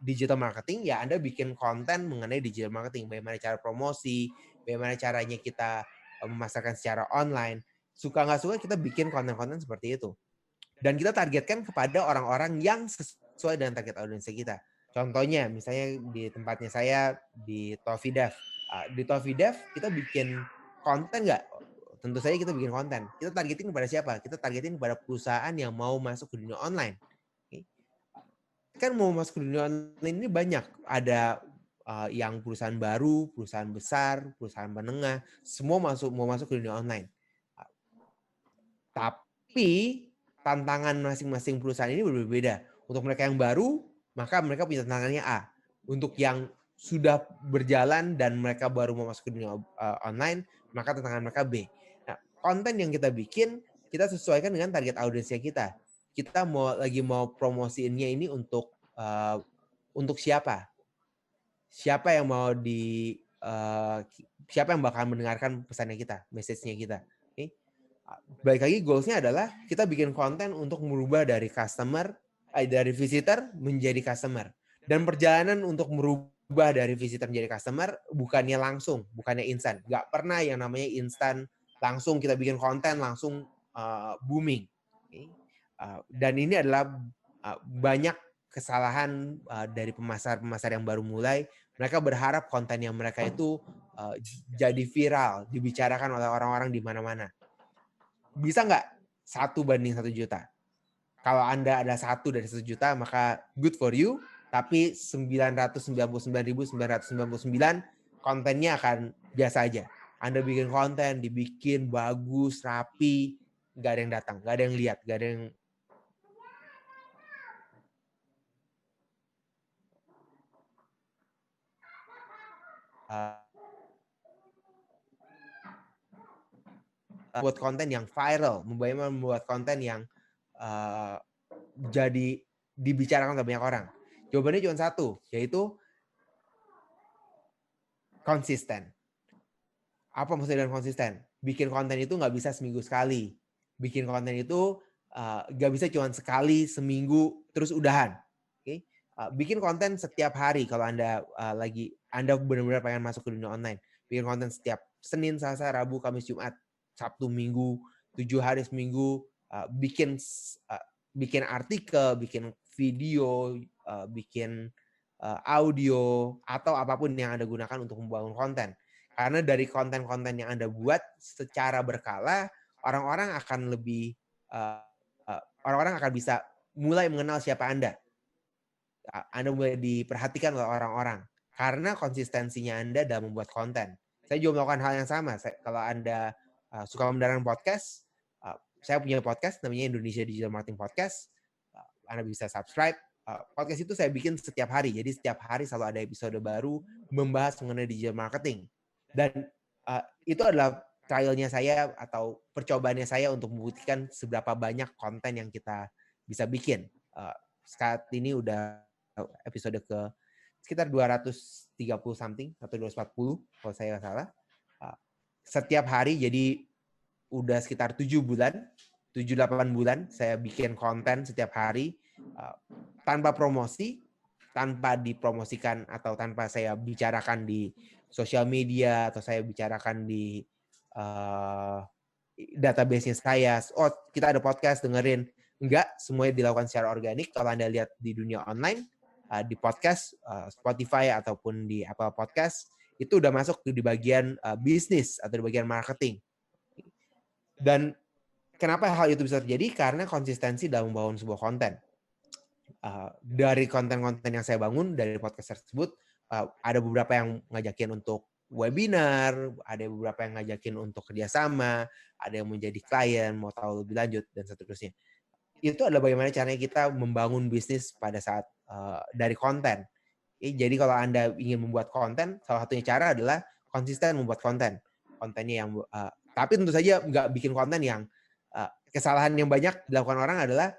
digital marketing, ya Anda bikin konten mengenai digital marketing. Bagaimana cara promosi, bagaimana caranya kita memasarkan secara online. Suka nggak suka kita bikin konten-konten seperti itu. Dan kita targetkan kepada orang-orang yang sesuai dengan target audiens kita. Contohnya, misalnya di tempatnya saya di Tofidev. Di Tofidev kita bikin konten nggak? Tentu saja kita bikin konten. Kita targetin kepada siapa? Kita targetin kepada perusahaan yang mau masuk ke dunia online. Kan mau masuk ke dunia online ini banyak. Ada yang perusahaan baru, perusahaan besar, perusahaan menengah, semua mau masuk ke dunia online. Tapi tantangan masing-masing perusahaan ini berbeda. Untuk mereka yang baru, maka mereka punya tantangannya A. Untuk yang sudah berjalan dan mereka baru mau masuk ke dunia online, maka tantangan mereka B. Nah, konten yang kita bikin, kita sesuaikan dengan target audiensnya kita. Kita lagi mau promosiinnya ini untuk siapa? Siapa yang siapa yang bakal mendengarkan pesannya kita, message-nya kita. Balik lagi, goals-nya adalah kita bikin konten untuk merubah dari dari visitor menjadi customer. Dan perjalanan untuk merubah dari visitor menjadi customer bukannya langsung, bukannya instan. Nggak pernah yang namanya instan, langsung kita bikin konten, langsung booming. Dan ini adalah banyak kesalahan dari pemasar yang baru mulai. Mereka berharap konten yang mereka itu jadi viral, dibicarakan oleh orang-orang di mana-mana. Bisa nggak 1:1 juta? Kalau Anda ada 1 dari 1 juta, maka good for you. Tapi 999.999 kontennya akan biasa aja. Anda bikin konten, dibikin bagus, rapi, nggak ada yang datang, nggak ada yang lihat, nggak ada yang buat konten yang viral, bagaimana membuat konten yang jadi dibicarakan oleh banyak orang? Jawabannya cuma satu, yaitu konsisten. Apa maksudnya dengan konsisten? Bikin konten itu nggak bisa seminggu sekali. Bikin konten itu nggak bisa cuma sekali seminggu terus udahan. Okay? Bikin konten setiap hari kalau Anda Anda benar-benar pengen masuk ke dunia online. Bikin konten setiap Senin, Selasa, Rabu, Kamis, Jumat, Sabtu, Minggu, 7 hari seminggu. Bikin artikel, bikin video, bikin audio, atau apapun yang Anda gunakan untuk membangun konten. Karena dari konten-konten yang Anda buat secara berkala, orang-orang akan orang-orang akan bisa mulai mengenal siapa Anda. Anda mulai diperhatikan oleh orang-orang karena konsistensinya Anda dalam membuat konten. Saya juga melakukan hal yang sama. Kalau Anda suka mendengarkan podcast, saya punya podcast namanya Indonesia Digital Marketing Podcast. Anda bisa subscribe. Podcast itu saya bikin setiap hari. Jadi setiap hari selalu ada episode baru membahas mengenai digital marketing. Dan itu adalah trialnya saya atau percobaannya saya untuk membuktikan seberapa banyak konten yang kita bisa bikin. Saat ini udah episode ke sekitar 230 something atau 240 kalau saya nggak salah. Setiap hari, jadi udah sekitar 7-8 bulan saya bikin konten setiap hari tanpa promosi, tanpa dipromosikan atau tanpa saya bicarakan di sosial media atau saya bicarakan di database-nya saya. Oh, kita ada podcast, dengerin. Enggak, semuanya dilakukan secara organik. Kalau Anda lihat di dunia online, di podcast, Spotify ataupun di Apple Podcast, itu udah masuk di bagian bisnis atau di bagian marketing. Dan kenapa hal itu bisa terjadi? Karena konsistensi dalam membangun sebuah konten. Dari konten-konten yang saya bangun, dari podcast tersebut, ada beberapa yang ngajakin untuk webinar, ada beberapa yang ngajakin untuk kerjasama, ada yang menjadi klien, mau tahu lebih lanjut, dan seterusnya. Itu adalah bagaimana caranya kita membangun bisnis pada saat dari konten. Jadi kalau Anda ingin membuat konten, salah satunya cara adalah konsisten membuat konten. Kontennya yang, tapi tentu saja nggak bikin konten yang kesalahan yang banyak dilakukan orang adalah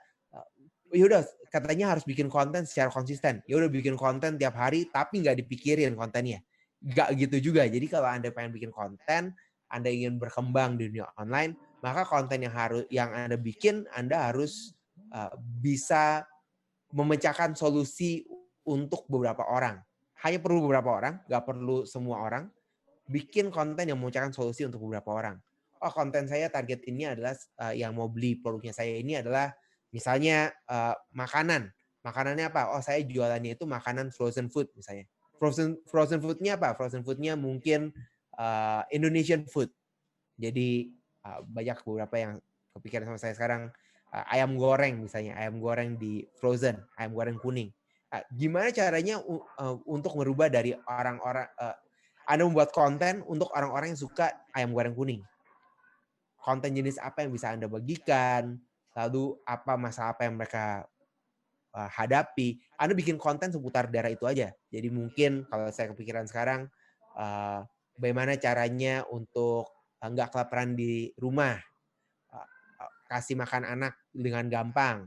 yaudah katanya harus bikin konten secara konsisten. Ya udah bikin konten tiap hari tapi nggak dipikirin kontennya. Nggak gitu juga. Jadi kalau Anda pengen bikin konten, Anda ingin berkembang di dunia online, maka konten yang Anda bikin, Anda harus bisa memecahkan solusi untuk beberapa orang. Hanya perlu beberapa orang, nggak perlu semua orang. Bikin konten yang memecahkan solusi untuk beberapa orang. Oh, konten saya target ini adalah yang mau beli produknya saya ini adalah misalnya makanan. Makanannya apa? Oh, saya jualannya itu makanan frozen food misalnya. Frozen foodnya apa? Frozen foodnya mungkin Indonesian food. Jadi banyak beberapa yang kepikiran sama saya sekarang. Ayam goreng misalnya, ayam goreng di frozen, ayam goreng kuning. Gimana caranya untuk merubah dari orang-orang, Anda membuat konten untuk orang-orang yang suka ayam goreng kuning. Konten jenis apa yang bisa Anda bagikan, lalu apa masalah apa yang mereka hadapi. Anda bikin konten seputar daerah itu aja. Jadi mungkin kalau saya kepikiran sekarang, bagaimana caranya untuk nggak kelaparan di rumah, kasih makan anak dengan gampang,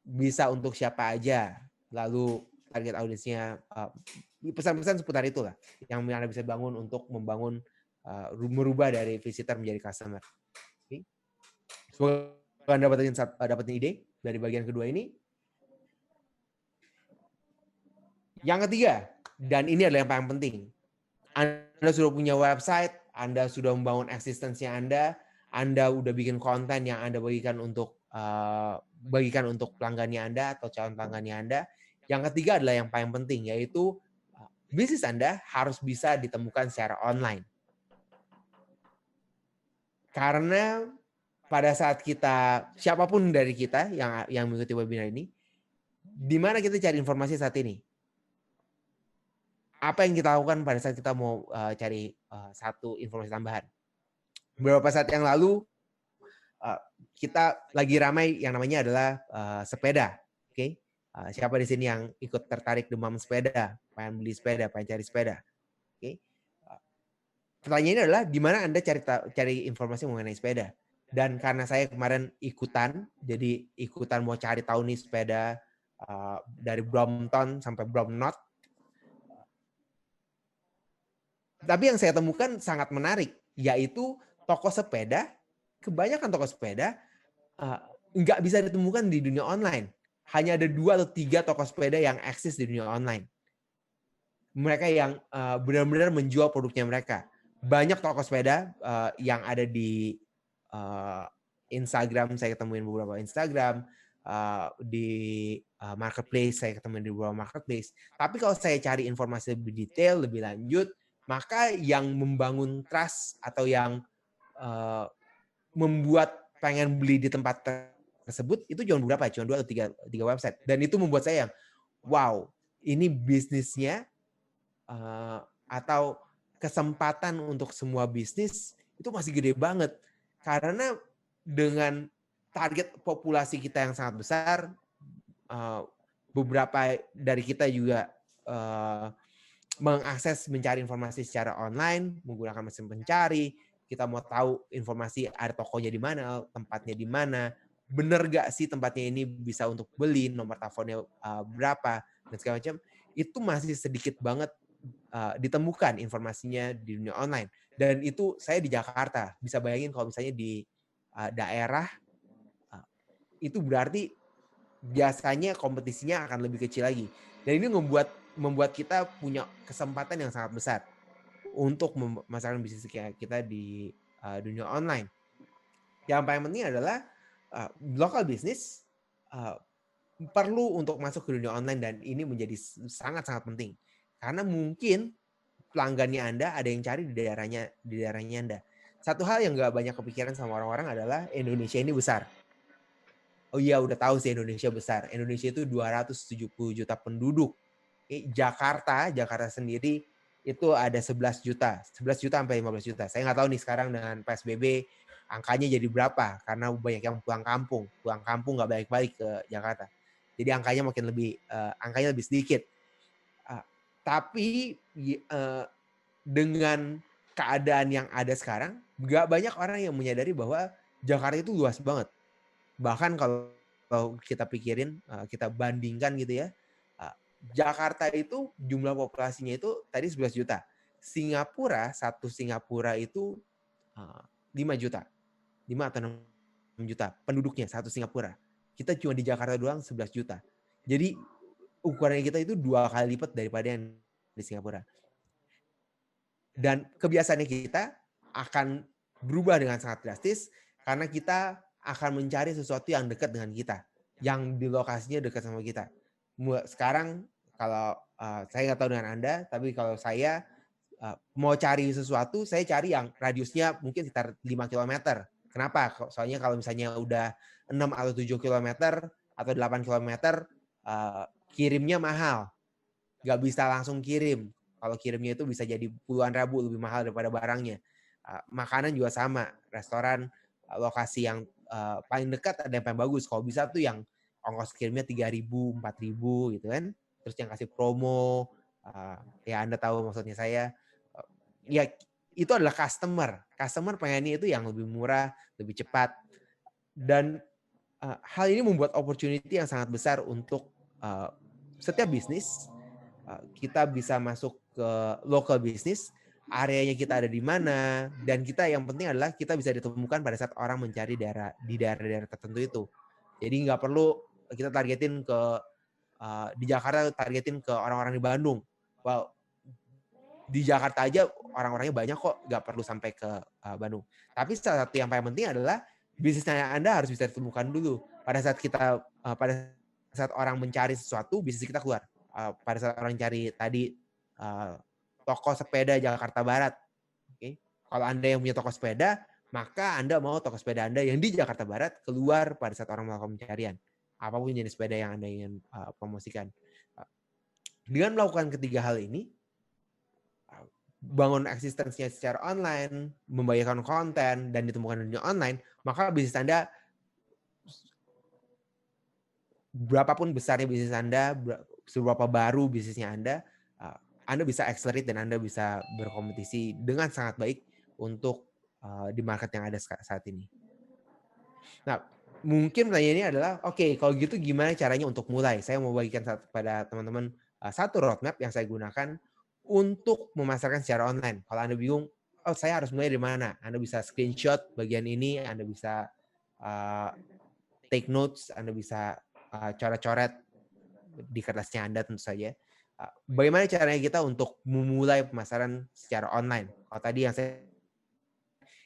bisa untuk siapa aja, lalu target audiensnya, pesan-pesan seputar itulah yang Anda bisa bangun untuk membangun, merubah dari visitor menjadi customer. Okay. Semoga Anda dapetin ide dari bagian kedua ini. Yang ketiga, dan ini adalah yang paling penting, Anda sudah punya website, Anda sudah membangun eksistensi Anda udah bikin konten yang Anda bagikan untuk pelanggannya Anda atau calon pelanggannya Anda. Yang ketiga adalah yang paling penting, yaitu bisnis Anda harus bisa ditemukan secara online. Karena pada saat kita, siapapun dari kita yang mengikuti webinar ini, di mana kita cari informasi saat ini? Apa yang kita lakukan pada saat kita mau cari satu informasi tambahan? Beberapa saat yang lalu, kita lagi ramai yang namanya adalah sepeda. Oke? Siapa di sini yang ikut tertarik demam sepeda, pengen beli sepeda, pengen cari sepeda? Oke? pertanyaannya adalah di mana Anda cari informasi mengenai sepeda? Dan karena saya kemarin jadi ikutan mau cari tahu nih sepeda dari Brompton sampai Bromknot. Tapi yang saya temukan sangat menarik, yaitu toko sepeda, kebanyakan toko sepeda uh, nggak bisa ditemukan di dunia online. Hanya ada 2 atau 3 toko sepeda yang eksis di dunia online. Mereka yang benar-benar menjual produknya mereka. Banyak toko sepeda yang ada di Instagram, saya ketemuin beberapa Instagram, di marketplace, saya ketemuin di beberapa marketplace. Tapi kalau saya cari informasi lebih detail, lebih lanjut, maka yang membangun trust atau yang membuat pengen beli di tempat tersebut itu cuma beberapa, cuma 2 atau 3 website. Dan itu membuat saya yang, wow, ini bisnisnya atau kesempatan untuk semua bisnis itu masih gede banget. Karena dengan target populasi kita yang sangat besar, beberapa dari kita juga mengakses mencari informasi secara online, menggunakan mesin pencari, kita mau tahu informasi ada tokonya di mana, tempatnya di mana, bener gak sih tempatnya ini bisa untuk beli, nomor teleponnya berapa, dan segala macam, itu masih sedikit banget ditemukan informasinya di dunia online. Dan itu saya di Jakarta, bisa bayangin kalau misalnya di daerah, itu berarti biasanya kompetisinya akan lebih kecil lagi. Dan ini membuat kita punya kesempatan yang sangat besar untuk memasarkan bisnis kita di dunia online. Yang paling penting adalah local business perlu untuk masuk ke dunia online, dan ini menjadi sangat-sangat penting. Karena mungkin pelanggannya Anda ada yang cari di daerahnya Anda. Satu hal yang nggak banyak kepikiran sama orang-orang adalah Indonesia ini besar. Oh iya, udah tahu sih Indonesia besar. Indonesia itu 270 juta penduduk. Jakarta sendiri itu ada 11 juta sampai 15 juta. Saya nggak tahu nih sekarang dengan PSBB angkanya jadi berapa, karena banyak yang pulang kampung nggak balik-balik ke Jakarta. Jadi angkanya lebih sedikit. Tapi dengan keadaan yang ada sekarang, nggak banyak orang yang menyadari bahwa Jakarta itu luas banget. Bahkan kalau kita pikirin, kita bandingkan gitu ya, Jakarta itu jumlah populasinya itu tadi 11 juta. Satu Singapura itu 5 juta. 5 atau 6 juta penduduknya, satu Singapura. Kita cuma di Jakarta doang 11 juta. Jadi ukurannya kita itu 2 kali lipat daripada yang di Singapura. Dan kebiasaannya kita akan berubah dengan sangat drastis karena kita akan mencari sesuatu yang dekat dengan kita, yang di lokasinya dekat sama kita. Sekarang kalau saya nggak tahu dengan Anda, tapi kalau saya mau cari sesuatu, saya cari yang radiusnya mungkin sekitar 5 km. Kenapa? Soalnya kalau misalnya udah 6 atau 7 km atau 8 km, kirimnya mahal. Nggak bisa langsung kirim. Kalau kirimnya itu bisa jadi puluhan ribu, lebih mahal daripada barangnya. Makanan juga sama. Restoran, lokasi yang paling dekat ada yang paling bagus. Kalau bisa tuh yang ongkos kirimnya 3.000, 4.000 gitu kan. Terus yang kasih promo, ya Anda tahu maksudnya saya. Ya itu adalah customer. Customer pengennya itu yang lebih murah, lebih cepat. Dan hal ini membuat opportunity yang sangat besar untuk setiap bisnis. Kita bisa masuk ke local business, areanya kita ada di mana, dan kita yang penting adalah kita bisa ditemukan pada saat orang mencari di daerah-daerah tertentu itu. Jadi nggak perlu kita targetin ke di Jakarta, targetin ke orang-orang di Bandung. Well, di Jakarta aja orang-orangnya banyak kok, nggak perlu sampai ke Bandung. Tapi salah satu yang paling penting adalah bisnisnya Anda harus bisa ditemukan dulu. Pada saat orang mencari sesuatu, bisnis kita keluar. Pada saat orang cari tadi toko sepeda Jakarta Barat. Okay? Kalau Anda yang punya toko sepeda, maka Anda mau toko sepeda Anda yang di Jakarta Barat keluar pada saat orang melakukan pencarian. Apapun jenis sepeda yang Anda ingin promosikan. Dengan melakukan ketiga hal ini, bangun eksistensinya secara online, membayarkan konten, dan ditemukan di dunia online, maka bisnis Anda, berapapun besarnya bisnis Anda, seberapa baru bisnisnya Anda, Anda bisa accelerate dan Anda bisa berkompetisi dengan sangat baik untuk di market yang ada saat ini. Nah, mungkin pertanyaannya adalah, oke, kalau gitu gimana caranya untuk mulai? Saya mau bagikan pada teman-teman satu roadmap yang saya gunakan untuk memasarkan secara online. Kalau Anda bingung, oh saya harus mulai dari mana? Anda bisa screenshot bagian ini, Anda bisa uh, take notes, Anda bisa coret-coret di kertasnya Anda tentu saja. Bagaimana caranya kita untuk memulai pemasaran secara online? Kalau tadi yang saya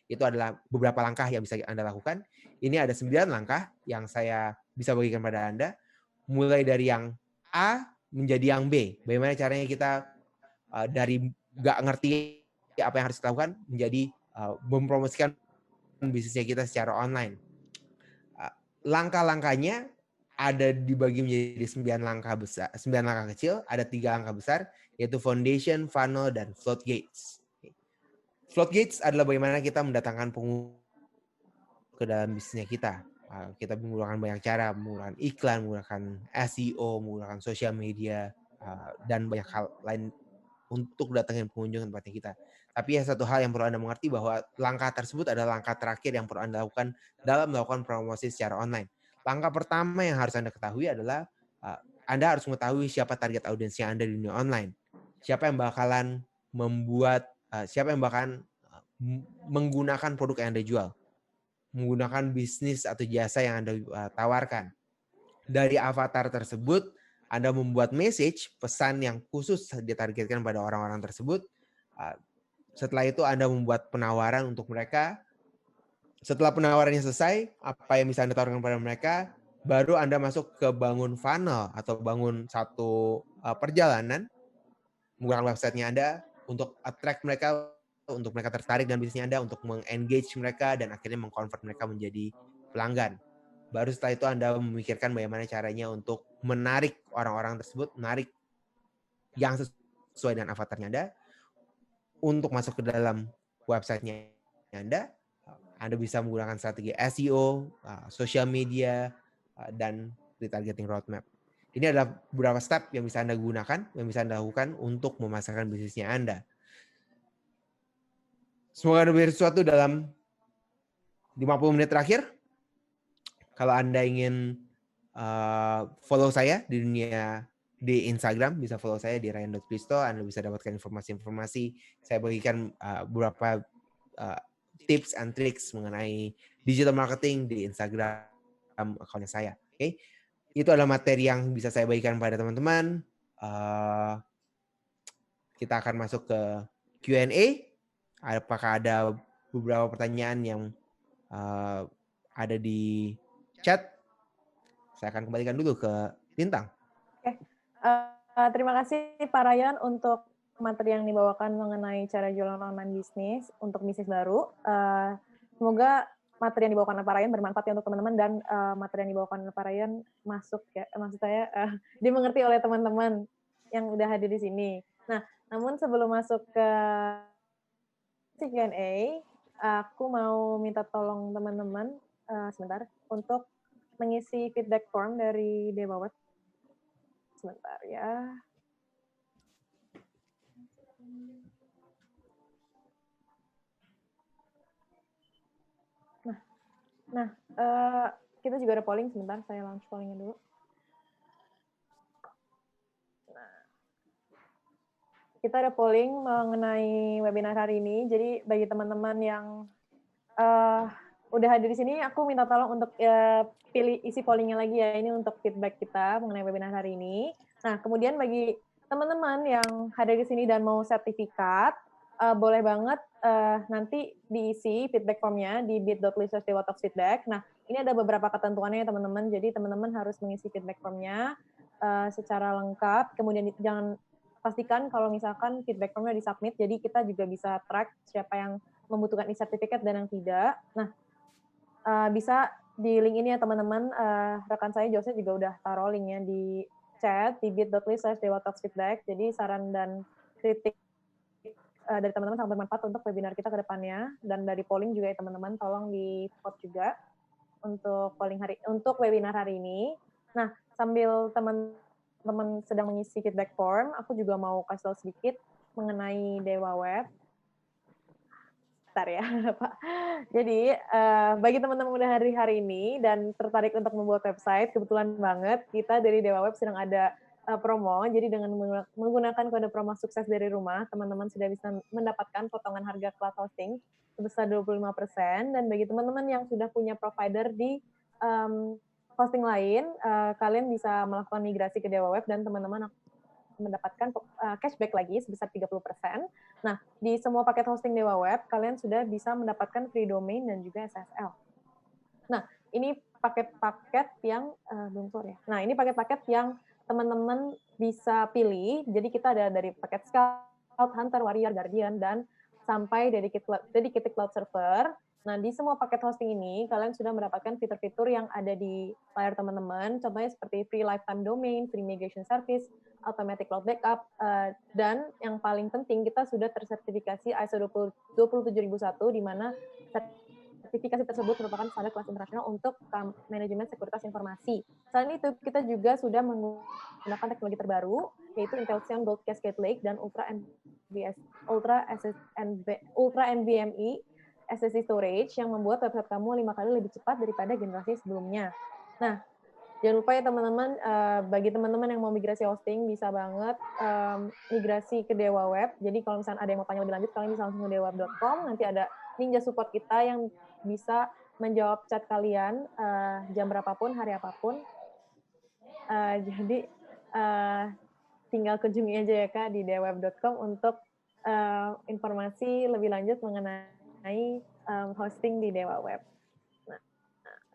itu adalah beberapa langkah yang bisa Anda lakukan. Ini ada 9 langkah yang saya bisa bagikan pada Anda. Mulai dari yang A menjadi yang B. Bagaimana caranya kita dari nggak ngerti apa yang harus dilakukan menjadi mempromosikan bisnisnya kita secara online. Langkah-langkahnya ada dibagi menjadi 9 langkah besar, 9 langkah kecil, ada 3 langkah besar, yaitu foundation, funnel, dan floodgates. Floodgates adalah bagaimana kita mendatangkan pengunjung ke dalam bisnisnya kita. Kita menggunakan banyak cara, menggunakan iklan, menggunakan SEO, menggunakan sosial media, dan banyak hal lain untuk datangin pengunjung tempatnya kita. Tapi satu hal yang perlu Anda mengerti bahwa langkah tersebut adalah langkah terakhir yang perlu Anda lakukan dalam melakukan promosi secara online. Langkah pertama yang harus Anda ketahui adalah Anda harus mengetahui siapa target audiensnya Anda di dunia online. Siapa yang bakalan menggunakan produk yang Anda jual, menggunakan bisnis atau jasa yang Anda tawarkan. Dari avatar tersebut, Anda membuat message, pesan yang khusus ditargetkan pada orang-orang tersebut. Setelah itu Anda membuat penawaran untuk mereka. Setelah penawarannya selesai, apa yang bisa Anda tawarkan pada mereka, baru Anda masuk ke bangun funnel atau bangun satu perjalanan, menggunakan websitenya Anda untuk attract mereka, untuk mereka tertarik dengan bisnisnya Anda, untuk meng-engage mereka, dan akhirnya meng-convert mereka menjadi pelanggan. Baru setelah itu Anda memikirkan bagaimana caranya untuk menarik orang-orang tersebut, menarik yang sesuai dengan avatarnya Anda, untuk masuk ke dalam websitenya Anda. Anda bisa menggunakan strategi SEO, social media, dan retargeting roadmap. Ini adalah beberapa step yang bisa Anda gunakan, yang bisa Anda lakukan untuk memasarkan bisnisnya Anda. Semoga ada sesuatu dalam 50 menit terakhir. Kalau Anda ingin follow saya di Instagram, bisa follow saya di ryan.pristo. Anda bisa dapatkan informasi-informasi. Saya bagikan beberapa tips and tricks mengenai digital marketing di Instagram akunnya saya. Oke, itu adalah materi yang bisa saya bagikan pada teman-teman. Kita akan masuk ke Q&A. Apakah ada beberapa pertanyaan yang ada di chat? Saya akan kembalikan dulu ke Lintang. Oke. Terima kasih Pak Ryan untuk materi yang dibawakan mengenai cara jualan online bisnis untuk bisnis baru. Semoga materi yang dibawakan Pak Ryan bermanfaat ya untuk teman-teman, dan materi yang dibawakan Pak Ryan masuk ya, maksud saya dimengerti oleh teman-teman yang udah hadir di sini. Nah, namun sebelum masuk ke Q&A, aku mau minta tolong teman-teman sebentar untuk mengisi feedback form dari Dewaweb. Sebentar ya. Nah, kita juga ada polling, sebentar saya launch pollingnya dulu. Nah, kita ada polling mengenai webinar hari ini. Jadi bagi teman-teman yang udah hadir di sini, aku minta tolong untuk pilih isi pollingnya lagi ya. Ini untuk feedback kita mengenai webinar hari ini. Nah, kemudian bagi teman-teman yang hadir di sini dan mau sertifikat, boleh banget nanti diisi feedback formnya di bit.ly/dewatalksfeedback. Nah, ini ada beberapa ketentuannya ya teman-teman. Jadi teman-teman harus mengisi feedback formnya secara lengkap. Kemudian jangan pastikan kalau misalkan feedback formnya disubmit, jadi kita juga bisa track siapa yang membutuhkan e-sertifikat dan yang tidak. Nah, bisa di link ini ya teman-teman. Rekan saya Jose juga udah taruh linknya di chat di bit.ly/dewatalksfeedback. Jadi saran dan kritik dari teman-teman sangat bermanfaat untuk webinar kita ke depannya, dan dari polling juga ya teman-teman, tolong di vote juga untuk polling untuk webinar hari ini. Nah, sambil teman-teman teman-teman sedang mengisi feedback form, aku juga mau kasih tahu sedikit mengenai Dewa Web. Bentar ya, Pak. Jadi, bagi teman-teman muda hari ini dan tertarik untuk membuat website, kebetulan banget kita dari Dewa Web sedang ada promo. Jadi dengan menggunakan kode promo sukses dari rumah, teman-teman sudah bisa mendapatkan potongan harga cloud hosting sebesar 25%. Dan bagi teman-teman yang sudah punya provider di hosting lain, kalian bisa melakukan migrasi ke Dewa Web dan teman-teman mendapatkan cashback lagi sebesar 30%. Nah, di semua paket hosting Dewa Web, kalian sudah bisa mendapatkan free domain dan juga SSL. Nah, ini paket-paket yang belum keluar ya. Nah, ini paket-paket yang teman-teman bisa pilih. Jadi kita ada dari paket Scout, Hunter, Warrior, Guardian, dan sampai dedicated cloud server. Nah, di semua paket hosting ini, kalian sudah mendapatkan fitur-fitur yang ada di layar teman-teman. Contohnya seperti free lifetime domain, free migration service, automatic cloud backup, dan yang paling penting, kita sudah tersertifikasi ISO 27001, di mana sertifikasi tersebut merupakan standar kelas internasional untuk manajemen sekuritas informasi. Selain itu, kita juga sudah menggunakan teknologi terbaru, yaitu Intel Xeon Gold Cascade Lake dan Ultra NVMe SSD storage yang membuat website kamu 5 kali lebih cepat daripada generasi sebelumnya. Nah, jangan lupa ya teman-teman, bagi teman-teman yang mau migrasi hosting, bisa banget migrasi ke Dewa Web. Jadi kalau misalnya ada yang mau tanya lebih lanjut, kalian bisa langsung ke dewaweb.com. Nanti ada ninja support kita yang bisa menjawab chat kalian jam berapapun, hari apapun. Jadi tinggal kunjungi aja ya Kak di dewaweb.com untuk informasi lebih lanjut mengenai hosting di Dewa Web. Nah,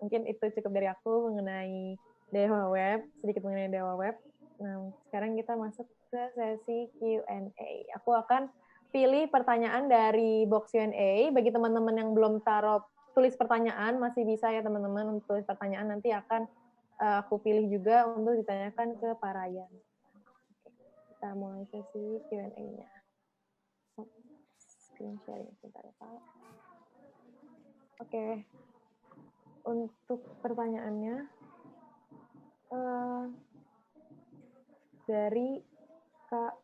mungkin itu cukup dari aku mengenai Dewa Web, sedikit mengenai Dewa Web. Nah, sekarang kita masuk ke sesi Q&A. Aku akan pilih pertanyaan dari box Q&A. Bagi teman-teman yang belum tulis pertanyaan, masih bisa ya teman-teman untuk tulis pertanyaan. Nanti akan aku pilih juga untuk ditanyakan ke Pak Ryan. Kita mulai sesi Q&A-nya. Screen sharing sebentar ya Pak. Oke, untuk pertanyaannya dari Kak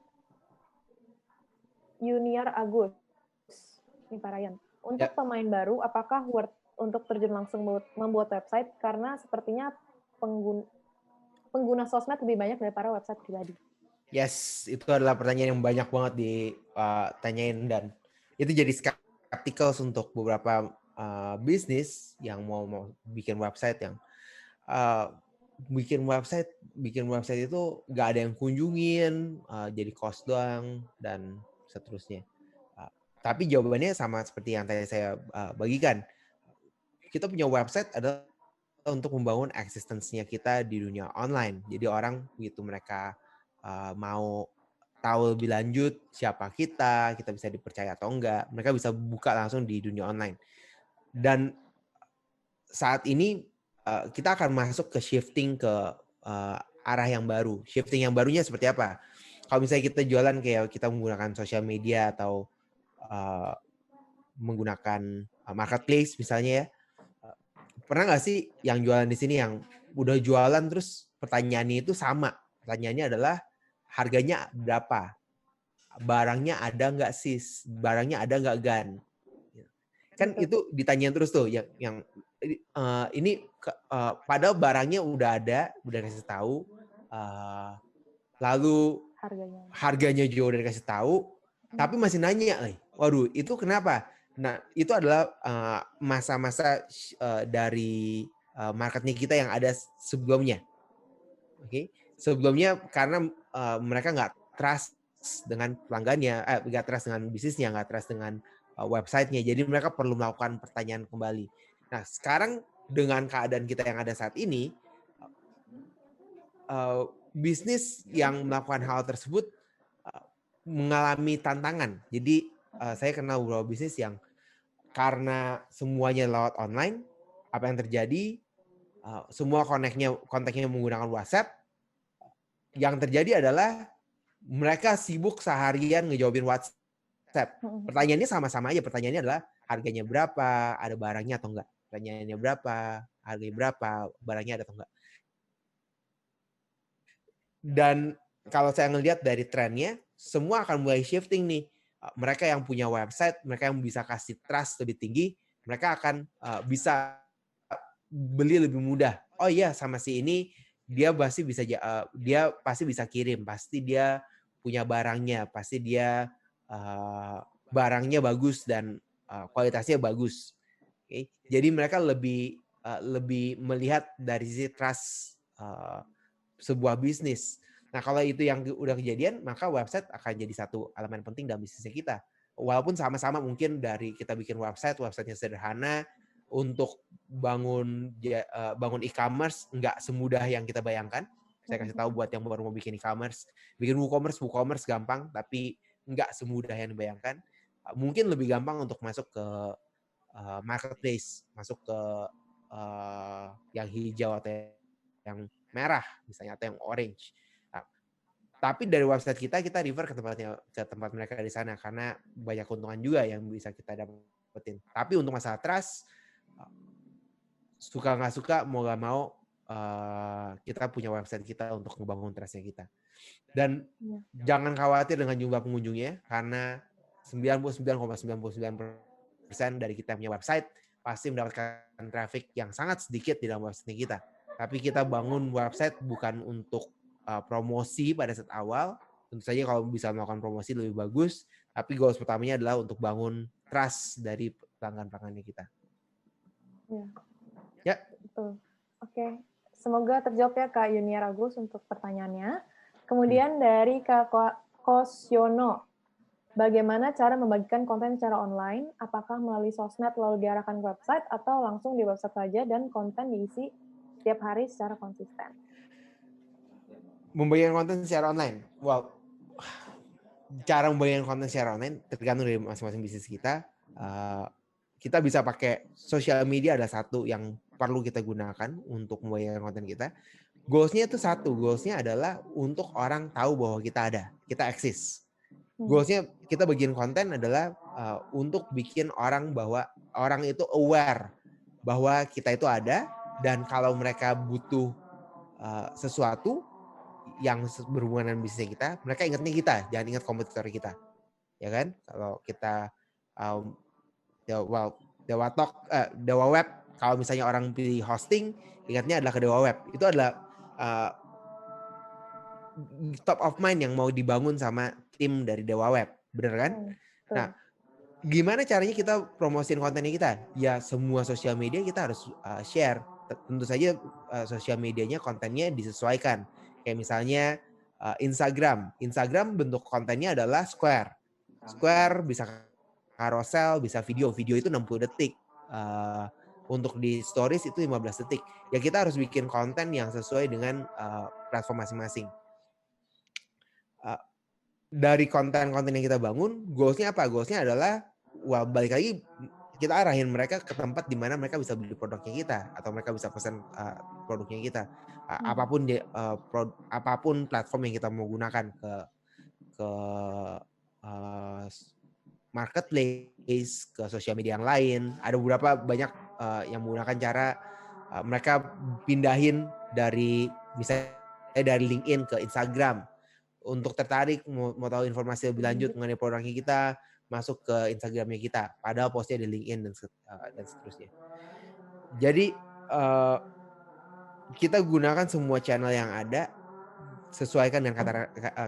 Yuniar Agus, ini Pak Ryan. Untuk pemain baru, apakah worth untuk terjun langsung membuat website? Karena sepertinya pengguna sosmed lebih banyak daripada website pribadi. Yes, itu adalah pertanyaan yang banyak banget ditanyain dan itu jadi skeptical untuk beberapa bisnis yang mau bikin website yang bikin website itu nggak ada yang kunjungin, jadi cost doang dan seterusnya. Tapi jawabannya sama seperti yang tadi saya bagikan. Kita punya website adalah untuk membangun eksistensinya kita di dunia online. Jadi orang begitu mereka mau tahu lebih lanjut siapa kita bisa dipercaya atau enggak, mereka bisa buka langsung di dunia online. Dan saat ini kita akan masuk ke shifting ke arah yang baru. Shifting yang barunya seperti apa? Kalau misalnya kita jualan kayak kita menggunakan sosial media atau menggunakan marketplace misalnya ya, pernah nggak sih yang jualan di sini yang udah jualan terus pertanyaannya itu sama? Pertanyaannya adalah harganya berapa? Barangnya ada nggak sis? Barangnya ada nggak gan? Kan itu ditanyain terus tuh yang ini padahal barangnya udah ada, udah kasih tahu, lalu harganya juga udah dikasih tahu, tapi masih nanya, waduh itu kenapa? Nah itu adalah masa-masa dari marketnya kita yang ada sebelumnya, oke? Sebelumnya karena mereka nggak trust dengan pelanggannya, nggak trust dengan bisnisnya, nggak trust dengan websitenya, jadi mereka perlu melakukan pertanyaan kembali. Nah sekarang dengan keadaan kita yang ada saat ini, bisnis yang melakukan hal tersebut mengalami tantangan. Jadi saya kenal beberapa bisnis yang karena semuanya lewat online, apa yang terjadi? Semua kontaknya menggunakan WhatsApp. Yang terjadi adalah mereka sibuk seharian ngejawabin WhatsApp. Pertanyaannya sama-sama aja. Pertanyaannya adalah harganya berapa, ada barangnya atau enggak. Pertanyaannya berapa, harganya berapa, barangnya ada atau enggak. Dan kalau saya ngelihat dari trennya, semua akan mulai shifting nih. Mereka yang punya website, mereka yang bisa kasih trust lebih tinggi, mereka akan bisa beli lebih mudah. Oh iya, sama si ini dia pasti bisa kirim, pasti dia punya barangnya, pasti dia barangnya bagus dan kualitasnya bagus. Oke. Jadi mereka lebih melihat dari sisi trust sebuah bisnis. Nah, kalau itu yang udah kejadian, maka website akan jadi satu elemen penting dalam bisnisnya kita. Walaupun sama-sama mungkin dari kita bikin websitenya sederhana, untuk bangun e-commerce nggak semudah yang kita bayangkan. Saya kasih tahu buat yang baru mau bikin e-commerce, bikin WooCommerce gampang, tapi nggak semudah yang dibayangkan. Mungkin lebih gampang untuk masuk ke marketplace, masuk ke yang hijau atau yang merah misalnya atau yang orange. Nah, tapi dari website kita refer ke tempat mereka di sana karena banyak keuntungan juga yang bisa kita dapetin. Tapi untuk masalah trust, suka nggak suka mau nggak mau kita punya website kita untuk ngebangun trustnya kita. Dan jangan khawatir dengan jumlah pengunjungnya karena 99,99% dari kita yang punya website pasti mendapatkan traffic yang sangat sedikit di dalam website kita. Tapi kita bangun website bukan untuk promosi pada saat awal. Tentu saja kalau bisa melakukan promosi lebih bagus. Tapi goals pertamanya adalah untuk bangun trust dari pelanggan-pelanggannya kita. Ya. Betul. Oke. Semoga terjawab ya Kak Yunia Ragus untuk pertanyaannya. Kemudian dari Kak Kosyono. Bagaimana cara membagikan konten secara online? Apakah melalui sosmed lalu diarahkan ke website atau langsung di website saja dan konten diisi setiap hari secara konsisten? Membagikan konten secara online. Wow. Cara membagikan konten secara online tergantung dari masing-masing bisnis kita. Kita bisa pakai sosial media, ada satu yang perlu kita gunakan untuk membagikan konten kita. Goals-nya itu satu. Goals-nya adalah untuk orang tahu bahwa kita ada, kita eksis. Goals-nya kita bagian konten adalah untuk bikin orang itu aware bahwa kita itu ada, dan kalau mereka butuh sesuatu yang berhubungan dengan bisnis kita, mereka ingatnya kita, jangan ingat kompetitor kita, ya kan? Kalau kita Dewa Web, kalau misalnya orang pilih hosting, ingatnya adalah ke Dewa Web. Itu adalah top of mind yang mau dibangun sama tim dari Dewa Web, bener kan? Nah, gimana caranya kita promosiin kontennya kita? Ya semua sosial media kita harus share. Tentu saja sosial medianya kontennya disesuaikan. Kayak misalnya Instagram bentuk kontennya adalah square bisa carousel, bisa video itu 60 detik. Untuk di stories itu 15 detik. Ya kita harus bikin konten yang sesuai dengan platform masing-masing. Dari konten-konten yang kita bangun, goals-nya apa? Goals-nya adalah, balik lagi kita arahin mereka ke tempat di mana mereka bisa beli produknya kita atau mereka bisa pesan produknya kita. Apapun platform yang kita mau gunakan ke marketplace, ke sosial media yang lain. Ada beberapa banyak yang menggunakan cara mereka pindahin dari misalnya dari LinkedIn ke Instagram. Untuk tertarik mau tahu informasi lebih lanjut mengenai produknya kita, masuk ke Instagramnya kita. Padahal postnya di LinkedIn dan seterusnya. Jadi kita gunakan semua channel yang ada, sesuaikan dengan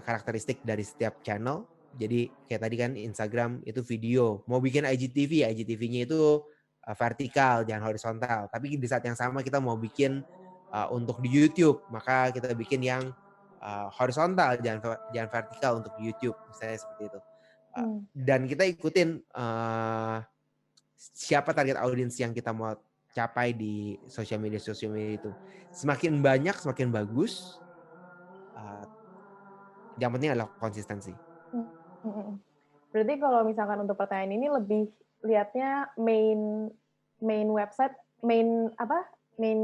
karakteristik dari setiap channel. Jadi kayak tadi kan Instagram itu video. Mau bikin IGTV-nya itu vertikal, jangan horizontal. Tapi di saat yang sama kita mau bikin untuk di YouTube, maka kita bikin yang horizontal, jangan vertikal untuk YouTube, misalnya seperti itu. Dan kita ikutin siapa target audiens yang kita mau capai di sosial media itu. Semakin banyak, semakin bagus. Yang penting adalah konsistensi. Berarti kalau misalkan untuk pertanyaan ini lebih lihatnya main website, main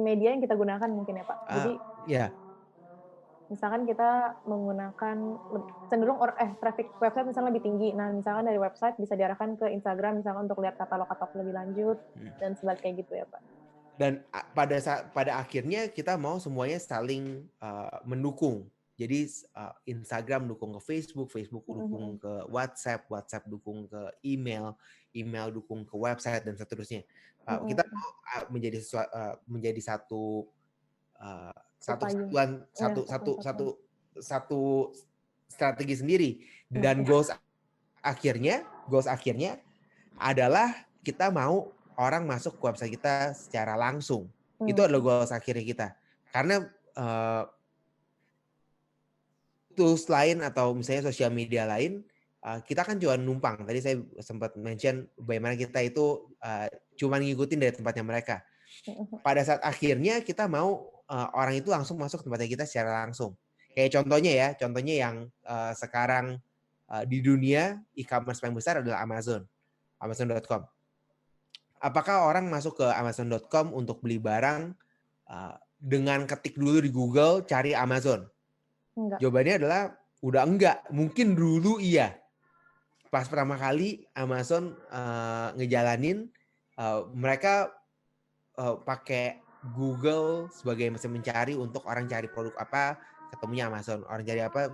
media yang kita gunakan mungkin ya Pak. Jadi misalkan kita menggunakan cenderung traffic website misalnya lebih tinggi. Nah, misalkan dari website bisa diarahkan ke Instagram misalkan untuk lihat katalog-katalog lebih lanjut dan sebaliknya gitu ya, Pak. Dan pada akhirnya kita mau semuanya saling mendukung. Jadi Instagram dukung ke Facebook, Facebook dukung ke WhatsApp, WhatsApp dukung ke email, email dukung ke website dan seterusnya. Kita mau menjadi satu Upaya. kesatuan, Ya, satu kesatuan. satu strategi sendiri, dan goals akhirnya adalah kita mau orang masuk ke website kita secara langsung. Itu adalah goals akhirnya kita. Karena tools lain atau misalnya sosial media lain, kita kan cuma numpang. Tadi saya sempat mention bagaimana kita itu cuma ngikutin dari tempatnya mereka. Pada saat akhirnya kita mau orang itu langsung masuk ke tempatnya kita secara langsung. Kayak contohnya yang sekarang di dunia e-commerce paling besar adalah Amazon.com. Apakah orang masuk ke Amazon.com untuk beli barang dengan ketik dulu di Google cari Amazon? Enggak. Jawabannya adalah udah enggak. Mungkin dulu iya. Pas pertama kali Amazon ngejalanin, mereka pakai Google sebagai mesin mencari untuk orang cari produk apa, ketemunya Amazon. Orang cari apa,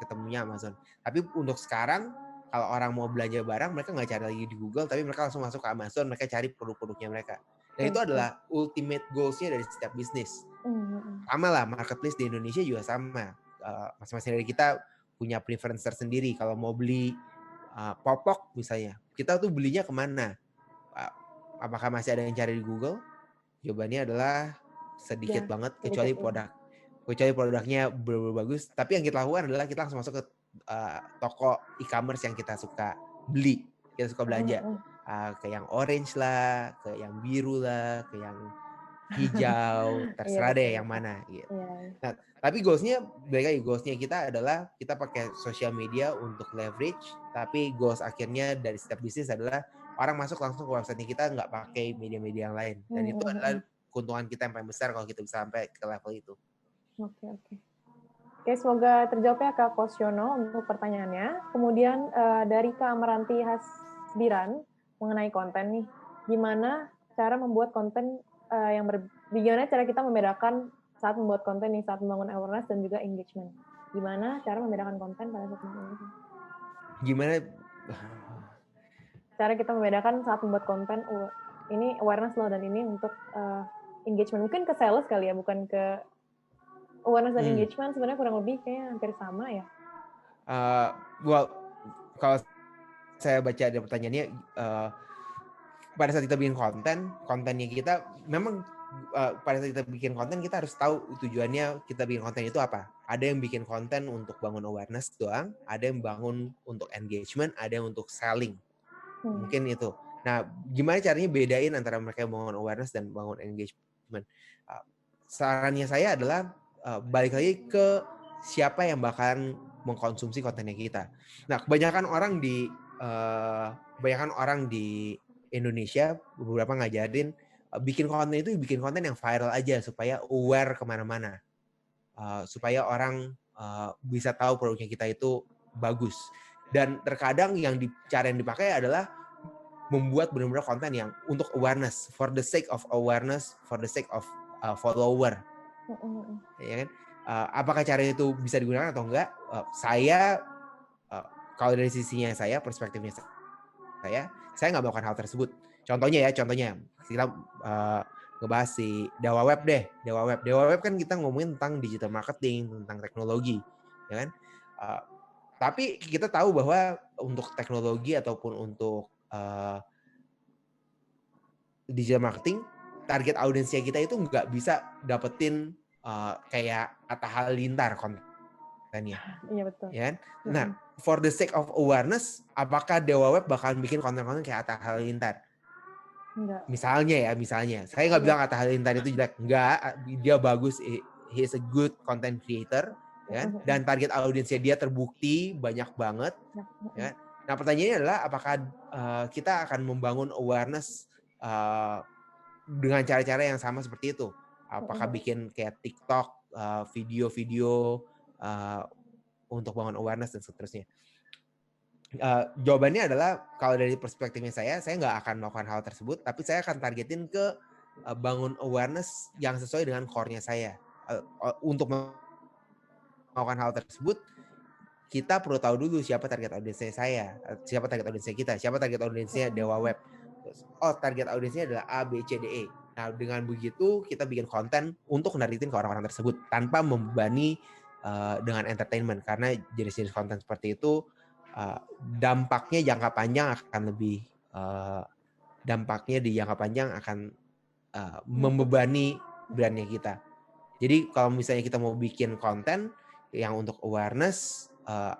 ketemunya Amazon. Tapi untuk sekarang, kalau orang mau belanja barang, mereka nggak cari lagi di Google, tapi mereka langsung masuk ke Amazon, mereka cari produk-produknya mereka. Dan itu adalah ultimate goals-nya dari setiap bisnis. Sama lah, marketplace di Indonesia juga sama. Masing-masing dari kita punya preference tersendiri. Kalau mau beli popok misalnya, kita tuh belinya kemana? Apakah masih ada yang cari di Google? Jawabannya adalah sedikit banget, kecuali produknya benar-benar bagus. Tapi yang kita lakukan adalah kita langsung masuk ke toko e-commerce yang kita suka beli, kita suka belanja. Ke yang orange lah, ke yang biru lah, ke yang hijau, terserah deh yang mana. Gitu. Nah, tapi goalsnya kita adalah kita pakai sosial media untuk leverage, tapi goals akhirnya dari setiap bisnis adalah orang masuk langsung ke website kita, nggak pakai media-media yang lain. Dan itu adalah keuntungan kita yang paling besar kalau kita bisa sampai ke level itu. Oke, semoga terjawab ya Kak Kosyono untuk pertanyaannya. Kemudian dari Kak Meranti Hasbiran mengenai konten nih, gimana cara membuat konten gimana cara kita membedakan saat membuat konten nih, saat membangun awareness dan juga engagement. Gimana cara membedakan konten pada saat membangun engagement? Gimana cara kita membedakan saat membuat konten, ini awareness loh dan ini untuk engagement. Mungkin ke sales kali ya, bukan ke awareness dan engagement sebenarnya kurang lebih kayaknya hampir sama ya. Kalau saya baca dari pertanyaannya, pada saat kita bikin kontennya kita memang pada saat kita bikin konten kita harus tahu tujuannya kita bikin konten itu apa. Ada yang bikin konten untuk bangun awareness doang, ada yang bangun untuk engagement, ada yang untuk selling. Mungkin itu. Nah, gimana caranya bedain antara mereka yang bangun awareness dan bangun engagement? Sarannya saya adalah balik lagi ke siapa yang bakalan mengkonsumsi kontennya kita. Nah, kebanyakan orang di Indonesia beberapa ngajarin bikin konten yang viral aja supaya aware kemana-mana, supaya orang bisa tahu produknya kita itu bagus. Dan terkadang cara yang dipakai adalah membuat benar-benar konten yang untuk awareness, for the sake of awareness, for the sake of follower. Ya kan? Apakah cara itu bisa digunakan atau enggak? Saya kalau dari sisinya perspektifnya saya nggak melakukan hal tersebut. Contohnya kita ngebahas si Dewa Web deh. Dewa Web kan kita ngomongin tentang digital marketing, tentang teknologi, ya kan? Tapi kita tahu bahwa untuk teknologi ataupun untuk digital marketing, target audiensnya kita itu nggak bisa dapetin kayak Atta Halilintar kontennya. Iya betul. Ya kan? Nah, for the sake of awareness, apakah Dewa Web bakalan bikin konten-konten kayak Atta Halilintar? Enggak. Misalnya. Saya nggak bilang Atta Halilintar itu jelek. Enggak, dia bagus. He is a good content creator. Ya kan? Dan target audiensnya dia terbukti banyak banget. Ya kan? Nah, pertanyaannya adalah apakah kita akan membangun awareness dengan cara-cara yang sama seperti itu? Apakah bikin kayak TikTok, video-video untuk bangun awareness dan seterusnya? Jawabannya adalah kalau dari perspektifnya saya nggak akan melakukan hal tersebut, tapi saya akan targetin ke bangun awareness yang sesuai dengan core-nya saya untuk melakukan hal tersebut, kita perlu tahu dulu siapa target audiensnya siapa target audiensnya kita, siapa target audiensnya Dewa Web. Oh, target audiensnya adalah A, B, C, D, E. Nah, dengan begitu kita bikin konten untuk naritin ke orang-orang tersebut tanpa membebani dengan entertainment, karena jenis-jenis konten seperti itu dampaknya jangka panjang akan lebih membebani brandnya kita. Jadi kalau misalnya kita mau bikin konten yang untuk awareness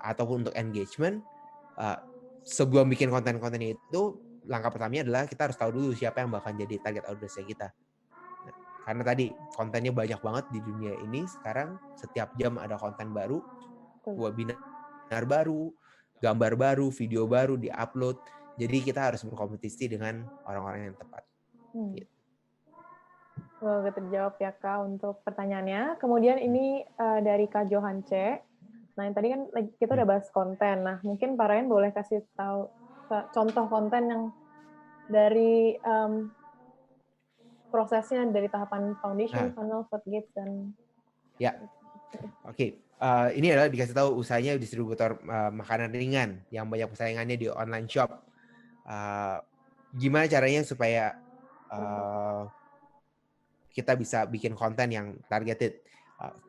ataupun untuk engagement, sebelum bikin konten-konten itu, langkah pertamanya adalah kita harus tahu dulu siapa yang bakal jadi target audiensnya kita. Nah, karena tadi kontennya banyak banget di dunia ini sekarang, setiap jam ada konten baru, webinar baru, gambar baru, video baru di-upload. Jadi kita harus berkompetisi dengan orang-orang yang tepat. Gitu. Semoga terjawab ya Kak untuk pertanyaannya. Kemudian ini dari Kak Johan C. Nah, yang tadi kan kita udah bahas konten. Nah, mungkin Pak Ryan boleh kasih tahu contoh konten yang dari prosesnya dari tahapan foundation, funnel, floodgates, dan... Ya, oke. Ini adalah dikasih tahu usahanya distributor makanan ringan yang banyak persaingannya di online shop. Gimana caranya supaya kita bisa bikin konten yang targeted?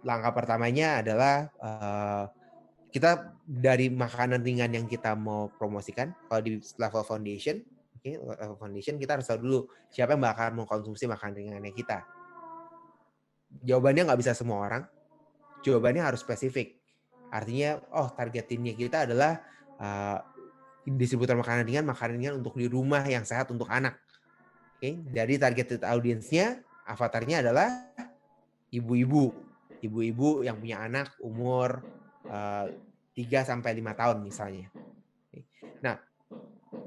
Langkah pertamanya adalah kita dari makanan ringan yang kita mau promosikan. Kalau di level foundation, level foundation kita harus tahu dulu siapa yang bakal mengkonsumsi makanan ringannya kita. Jawabannya nggak bisa semua orang. Jawabannya harus spesifik. Artinya, targetinnya kita adalah distributor makanan ringan untuk di rumah yang sehat untuk anak. Jadi targeted audience-nya, avatarnya adalah ibu-ibu yang punya anak umur 3-5 tahun misalnya. Nah,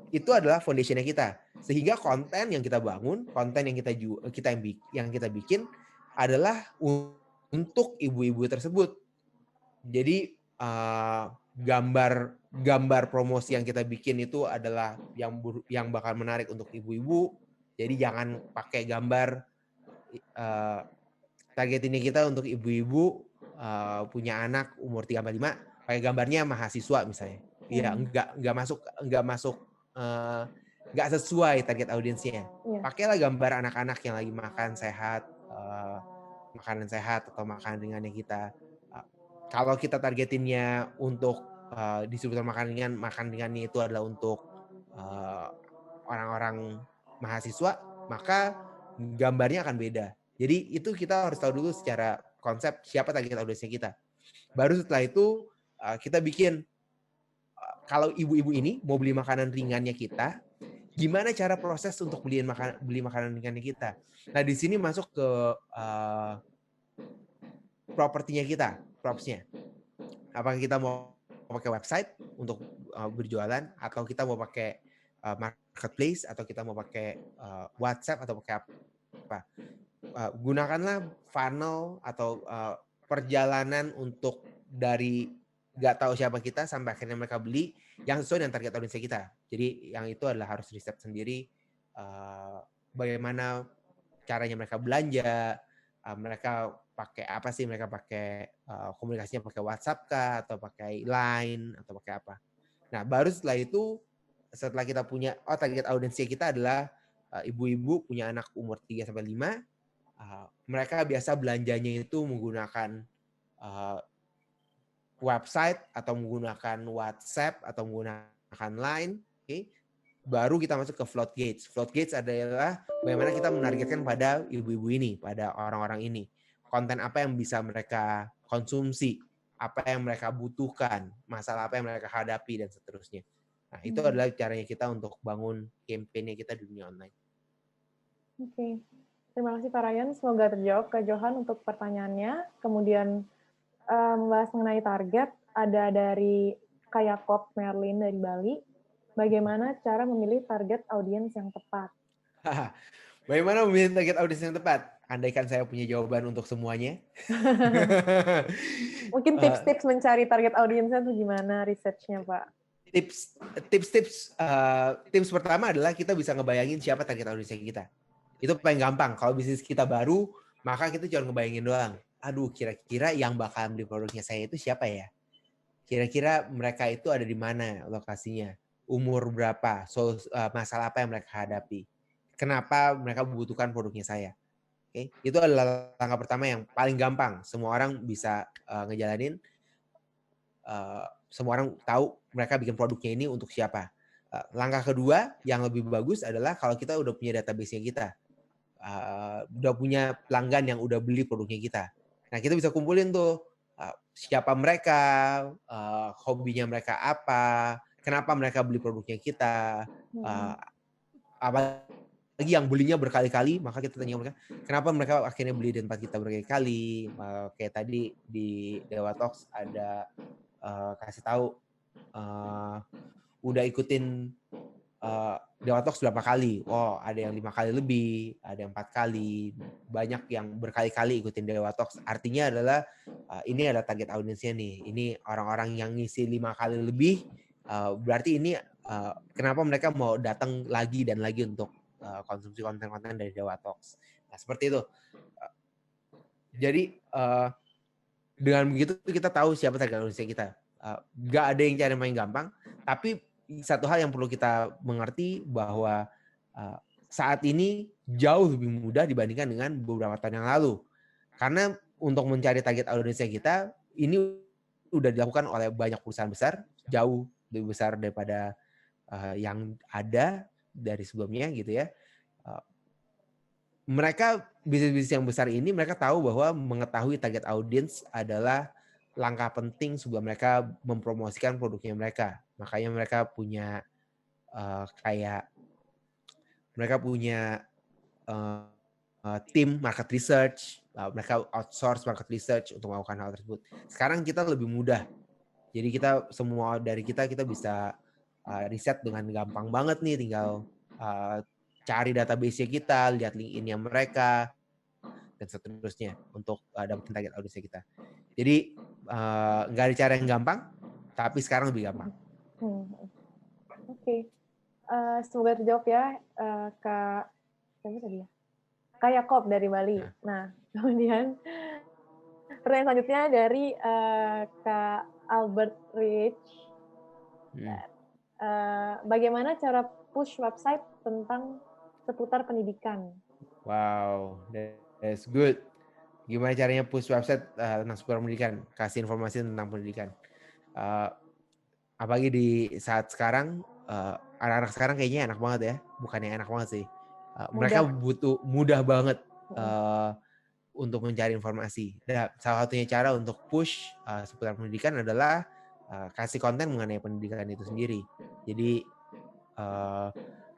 itu adalah foundation-nya kita. Sehingga konten yang kita bangun, konten yang kita bikin adalah untuk ibu-ibu tersebut. Jadi gambar promosi yang kita bikin itu adalah yang bakal menarik untuk ibu-ibu. Jadi jangan pakai gambar target ini kita untuk ibu-ibu punya anak umur 3-5, pakai gambarnya mahasiswa misalnya. Iya, nggak sesuai target audiensnya. Pakailah gambar anak-anak yang lagi makan sehat, makanan sehat atau makanan ringannya kita. Kalau kita targetinnya untuk distributor makanan ringannya itu adalah untuk orang-orang mahasiswa, maka gambarnya akan beda. Jadi itu kita harus tahu dulu secara konsep siapa target audiensnya kita. Baru setelah itu kita bikin, kalau ibu-ibu ini mau beli makanan ringannya kita, gimana cara proses untuk beli makanan ringannya kita. Nah, di sini masuk ke propertinya kita, propsnya. Apakah kita mau pakai website untuk berjualan, atau kita mau pakai marketplace, atau kita mau pakai WhatsApp, atau pakai apa? Gunakanlah funnel atau perjalanan untuk dari nggak tahu siapa kita sampai akhirnya mereka beli yang sesuai dengan target audiens kita. Jadi yang itu adalah harus riset sendiri, bagaimana caranya mereka belanja, mereka pakai apa sih, mereka pakai komunikasinya pakai WhatsApp kah, atau pakai Line, atau pakai apa. Nah, baru setelah itu, setelah kita punya target audiensnya kita adalah ibu-ibu punya anak umur 3-5, mereka biasa belanjanya itu menggunakan website atau menggunakan WhatsApp atau menggunakan Line. Baru kita masuk ke floodgates. Floodgates adalah bagaimana kita menargetkan pada ibu-ibu ini, pada orang-orang ini. Konten apa yang bisa mereka konsumsi, apa yang mereka butuhkan, masalah apa yang mereka hadapi, dan seterusnya. Nah, itu adalah caranya kita untuk bangun campaign-nya kita di dunia online. Oke. Terima kasih Pak Ryan. Semoga terjawab Kak Johan untuk pertanyaannya. Kemudian membahas mengenai target, ada dari Kayakop Merlin dari Bali. Bagaimana cara memilih target audiens yang tepat? Bagaimana memilih target audiens yang tepat? Andaikan saya punya jawaban untuk semuanya. Mungkin tips-tips mencari target audiensnya itu gimana research-nya, Pak? Tips pertama adalah kita bisa ngebayangin siapa target audiensnya kita. Itu paling gampang. Kalau bisnis kita baru, maka kita cuma ngebayangin doang. aduh kira-kira yang bakal beli produknya saya itu siapa ya? Kira-kira mereka itu ada di mana lokasinya? Umur berapa? Masalah apa yang mereka hadapi? Kenapa mereka membutuhkan produknya saya? Oke, itu adalah langkah pertama yang paling gampang. Semua orang bisa ngejalanin. Semua orang tahu mereka bikin produknya ini untuk siapa. Langkah kedua yang lebih bagus adalah kalau kita udah punya database-nya kita. Udah punya pelanggan yang udah beli produknya kita. Nah, kita bisa kumpulin tuh siapa mereka, hobinya mereka apa, kenapa mereka beli produknya kita, apalagi yang belinya berkali-kali, maka kita tanya mereka, kenapa mereka akhirnya beli di tempat kita berkali-kali. Kayak tadi di Dewa Talks ada kasih tahu udah ikutin Dewa Talks berapa kali? Oh, ada yang 5 kali lebih, ada yang 4 kali, banyak yang berkali-kali ikutin Dewa Talks. Artinya adalah ini ada target audiensnya nih. Ini orang-orang yang ngisi 5 kali lebih, berarti ini kenapa mereka mau datang lagi dan lagi untuk konsumsi konten-konten dari Dewa Talks. Nah, seperti itu. Jadi dengan begitu kita tahu siapa target audiensnya kita. Gak ada yang cari main gampang, tapi satu hal yang perlu kita mengerti bahwa saat ini jauh lebih mudah dibandingkan dengan beberapa tahun yang lalu. Karena untuk mencari target audiensnya kita, ini udah dilakukan oleh banyak perusahaan besar, jauh lebih besar daripada yang ada dari sebelumnya gitu ya. Mereka bisnis-bisnis yang besar ini mereka tahu bahwa mengetahui target audience adalah langkah penting sebelum mereka mempromosikan produknya mereka. Makanya mereka punya kayak mereka punya tim market research, mereka outsource market research untuk melakukan hal tersebut. Sekarang kita lebih mudah. Jadi kita semua dari kita bisa riset dengan gampang banget nih, tinggal cari database-nya kita, lihat LinkedIn-nya mereka, dan seterusnya untuk dapetin target audiensnya kita. Jadi nggak ada cara yang gampang, tapi sekarang lebih gampang. Oke. Semoga terjawab ya, Kak siapa tadi ya? Kak Yakob dari Bali. Nah, kemudian pertanyaan selanjutnya dari Kak Albert Rich. Bagaimana cara push website tentang seputar pendidikan? Wow, that's good. Gimana caranya push website tentang seputar pendidikan? Kasih informasi tentang pendidikan. Apalagi di saat sekarang, anak-anak sekarang kayaknya enak banget ya. Bukannya enak banget sih. Mereka butuh mudah banget untuk mencari informasi. Dan salah satunya cara untuk push seputar pendidikan adalah kasih konten mengenai pendidikan itu sendiri. Jadi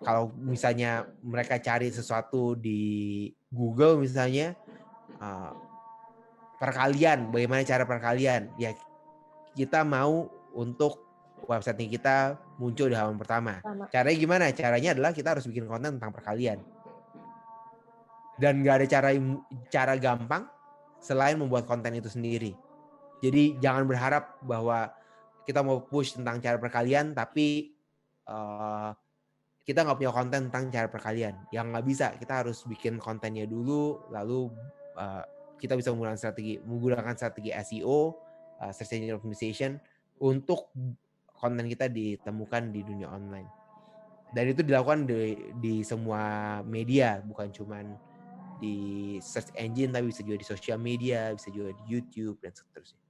kalau misalnya mereka cari sesuatu di Google misalnya, perkalian, bagaimana cara perkalian? Ya kita mau untuk website kita muncul di halaman pertama. Caranya gimana? Caranya adalah kita harus bikin konten tentang perkalian. Dan nggak ada cara gampang selain membuat konten itu sendiri. Jadi jangan berharap bahwa kita mau push tentang cara perkalian, tapi kita nggak punya konten tentang cara perkalian. Yang nggak bisa, kita harus bikin kontennya dulu, lalu kita bisa menggunakan strategi SEO, search engine optimization, untuk konten kita ditemukan di dunia online. Dan itu dilakukan di semua media, bukan cuman di search engine, tapi bisa juga di sosial media, bisa juga di YouTube, dan seterusnya.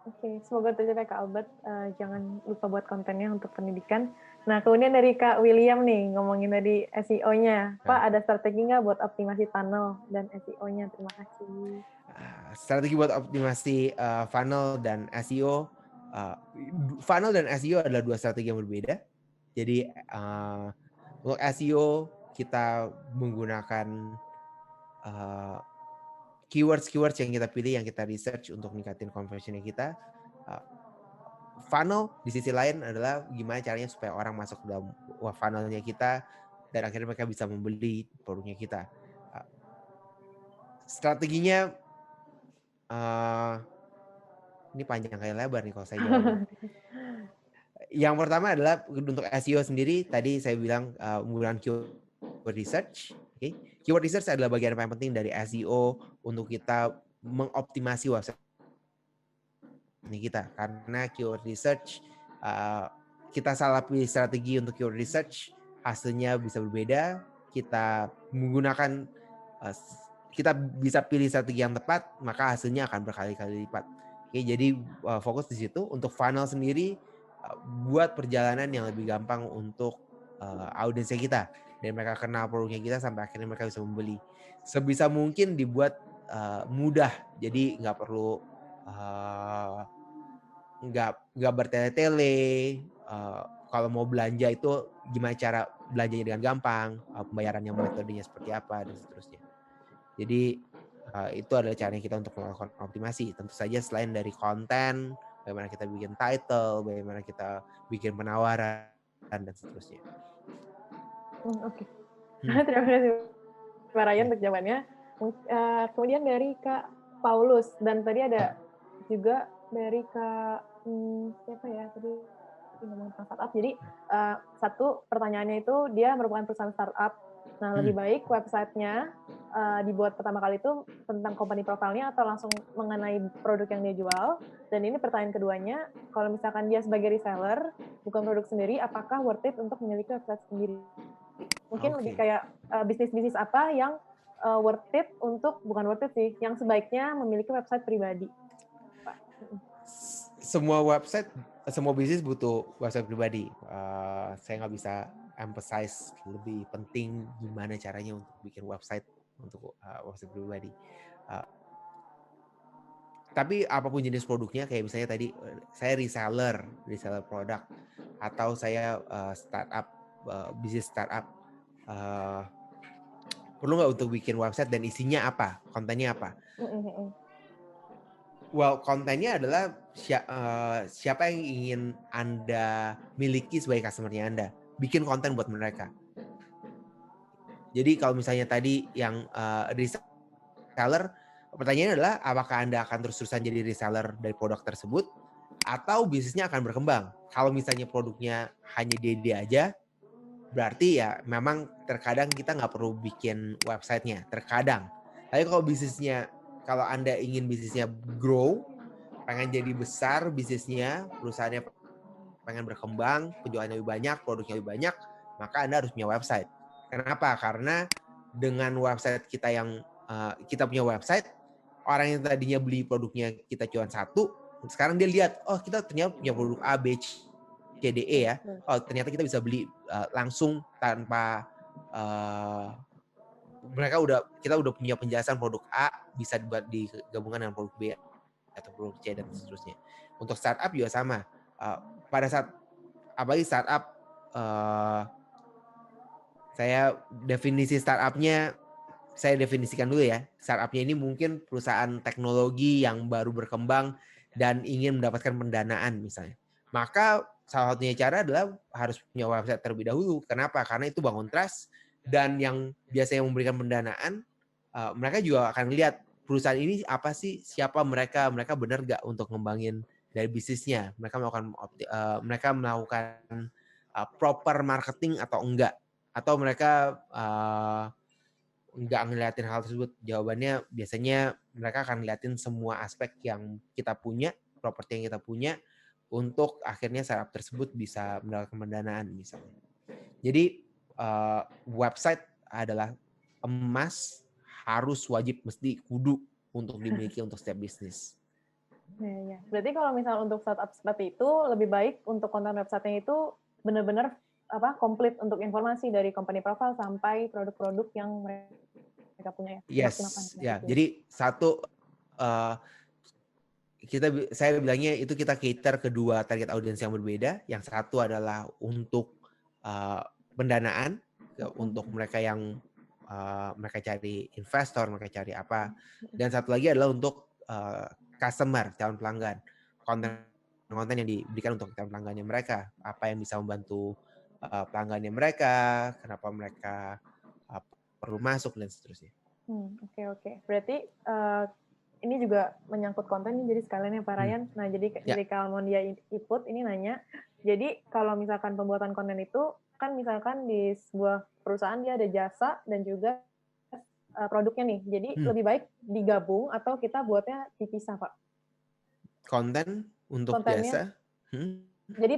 Oke, semoga tercapai Kak Albert. Jangan lupa buat kontennya untuk pendidikan. Nah, kemudian dari Kak William nih, ngomongin tadi SEO-nya. Pak, ada strategi nggak buat optimasi funnel dan SEO-nya? Terima kasih. Strategi buat optimasi funnel dan SEO. Funnel dan SEO adalah dua strategi yang berbeda. Jadi untuk SEO kita menggunakan keywords yang kita pilih, yang kita research untuk meningkatin conversionnya kita. Funnel di sisi lain adalah gimana caranya supaya orang masuk ke dalam funnelnya kita dan akhirnya mereka bisa membeli produknya kita. Strateginya ini panjang kayak lebar nih kalau saya jawab. Yang pertama adalah untuk SEO sendiri, tadi saya bilang menggunakan keyword research, Keyword research adalah bagian yang paling penting dari SEO untuk kita mengoptimasi website kita. Karena keyword research, kita salah pilih strategi untuk keyword research, hasilnya bisa berbeda. Kita menggunakan, kita bisa pilih strategi yang tepat, maka hasilnya akan berkali-kali lipat. Jadi fokus di situ. Untuk funnel sendiri, buat perjalanan yang lebih gampang untuk audiensnya kita. Dan mereka kenal produknya kita sampai akhirnya mereka bisa membeli. Sebisa mungkin dibuat mudah. Jadi nggak perlu nggak bertele-tele. Kalau mau belanja itu gimana cara belanjanya dengan gampang, pembayarannya metodenya seperti apa dan seterusnya. Jadi itu adalah caranya kita untuk melakukan optimasi. Tentu saja selain dari konten, bagaimana kita bikin title, bagaimana kita bikin penawaran dan seterusnya. Oke. Terima kasih Pak Ryan untuk jawabannya. Kemudian dari Kak Paulus, dan tadi ada juga dari Kak siapa ya tadi ngomong tentang startup. Jadi satu pertanyaannya itu dia merupakan perusahaan startup. Nah, lebih baik websitenya dibuat pertama kali itu tentang company profile-nya atau langsung mengenai produk yang dia jual. Dan ini pertanyaan keduanya, kalau misalkan dia sebagai reseller, bukan produk sendiri, apakah worth it untuk memiliki website sendiri? Mungkin lebih kayak bisnis-bisnis apa yang worth it untuk, bukan worth it sih, yang sebaiknya memiliki website pribadi. Pak. Semua bisnis butuh website pribadi. Saya nggak bisa emphasize lebih penting gimana caranya untuk bikin website untuk website pribadi. Tapi apapun jenis produknya, kayak misalnya tadi saya reseller produk, atau saya startup, bisnis startup, perlu nggak untuk bikin website dan isinya apa, kontennya apa? Well, kontennya adalah siapa yang ingin Anda miliki sebagai customer-nya Anda. Bikin konten buat mereka. Jadi kalau misalnya tadi yang reseller, pertanyaannya adalah apakah Anda akan terus-terusan jadi reseller dari produk tersebut atau bisnisnya akan berkembang. Kalau misalnya produknya hanya DD aja, berarti ya memang terkadang kita nggak perlu bikin websitenya. Terkadang. Tapi kalau Anda ingin bisnisnya grow, pengen jadi besar bisnisnya, perusahaannya pengen berkembang, penjualannya lebih banyak, produknya lebih banyak, maka Anda harus punya website. Kenapa? Karena dengan website kita kita punya website, orang yang tadinya beli produknya kita cuma satu, sekarang dia lihat, oh kita ternyata punya produk A, B, C, D, E ya. Oh ternyata kita bisa beli langsung tanpa kita udah punya penjelasan produk A bisa digabungkan dengan produk B atau produk C dan seterusnya. Untuk startup juga sama. Pada saat apalagi startup, saya definisikan dulu ya. Startupnya ini mungkin perusahaan teknologi yang baru berkembang dan ingin mendapatkan pendanaan misalnya. Maka salah satunya cara adalah harus punya website terlebih dahulu. Kenapa? Karena itu bangun trust, dan yang biasanya memberikan pendanaan, mereka juga akan lihat perusahaan ini apa sih, siapa mereka benar nggak untuk ngembangin dari bisnisnya, mereka melakukan proper marketing atau enggak, atau mereka nggak ngeliatin hal tersebut. Jawabannya biasanya mereka akan ngeliatin semua aspek yang kita punya, properti yang kita punya, untuk akhirnya startup tersebut bisa mendapatkan pendanaan misalnya. Jadi website adalah emas, harus, wajib, mesti, kudu untuk dimiliki untuk setiap bisnis. Ya. Berarti kalau misal untuk startup seperti itu, lebih baik untuk konten website-nya itu benar-benar komplit untuk informasi dari company profile sampai produk-produk yang mereka punya ya. Yes, ya. Jadi satu, saya bilangnya itu kita cater kedua target audiens yang berbeda. Yang satu adalah untuk pendanaan, untuk mereka yang mereka cari investor, mereka cari apa. Dan satu lagi adalah untuk customer, calon pelanggan. Konten yang diberikan untuk calon pelanggannya mereka. Apa yang bisa membantu pelanggannya mereka, kenapa mereka perlu masuk dan seterusnya. Oke. Berarti ini juga menyangkut konten, jadi sekalian ya Pak Ryan. Nah, jadi dari Kalmondia Iput ini nanya, jadi kalau misalkan pembuatan konten itu, kan misalkan di sebuah perusahaan dia ada jasa dan juga produknya nih. Jadi lebih baik digabung atau kita buatnya dipisah, Pak? Konten untuk Kontennya. jasa. Jadi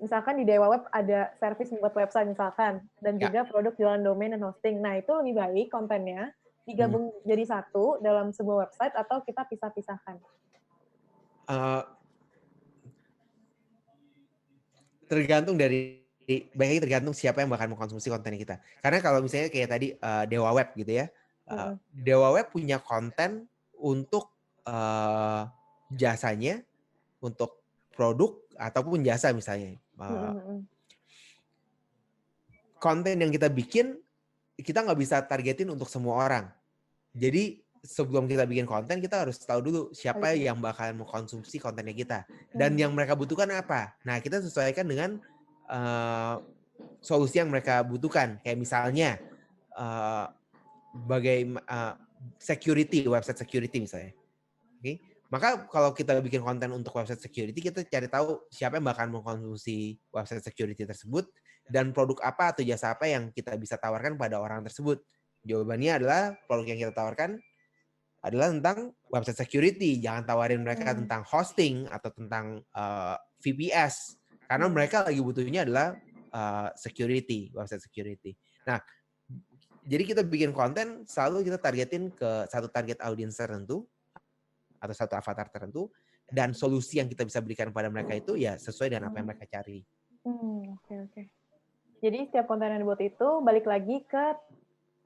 misalkan di Dewa Web ada servis membuat website misalkan, dan juga produk jualan domain dan hosting. Nah, itu lebih baik kontennya digabung jadi satu dalam sebuah website atau kita pisah-pisahkan? Tergantung siapa yang bakal mengkonsumsi konten kita. Karena kalau misalnya kayak tadi Dewa Web gitu ya, Dewa Web punya konten untuk jasanya, untuk produk ataupun jasa misalnya. Konten yang kita bikin, kita nggak bisa targetin untuk semua orang. Jadi sebelum kita bikin konten, kita harus tahu dulu siapa yang bakal mengkonsumsi kontennya kita. Dan yang mereka butuhkan apa. Nah, kita sesuaikan dengan solusi yang mereka butuhkan. Kayak misalnya, website security misalnya. Okay? Maka kalau kita bikin konten untuk website security, kita cari tahu siapa yang bakal mengkonsumsi website security tersebut dan produk apa atau jasa apa yang kita bisa tawarkan pada orang tersebut. Jawabannya adalah produk yang kita tawarkan adalah tentang website security. Jangan tawarin mereka tentang hosting atau tentang VPS. Karena mereka lagi butuhnya adalah security, website security. Nah, jadi kita bikin konten selalu kita targetin ke satu target audiens tertentu atau satu avatar tertentu, dan solusi yang kita bisa berikan pada mereka itu ya sesuai dengan apa yang mereka cari. Oke. Jadi setiap konten yang dibuat itu balik lagi ke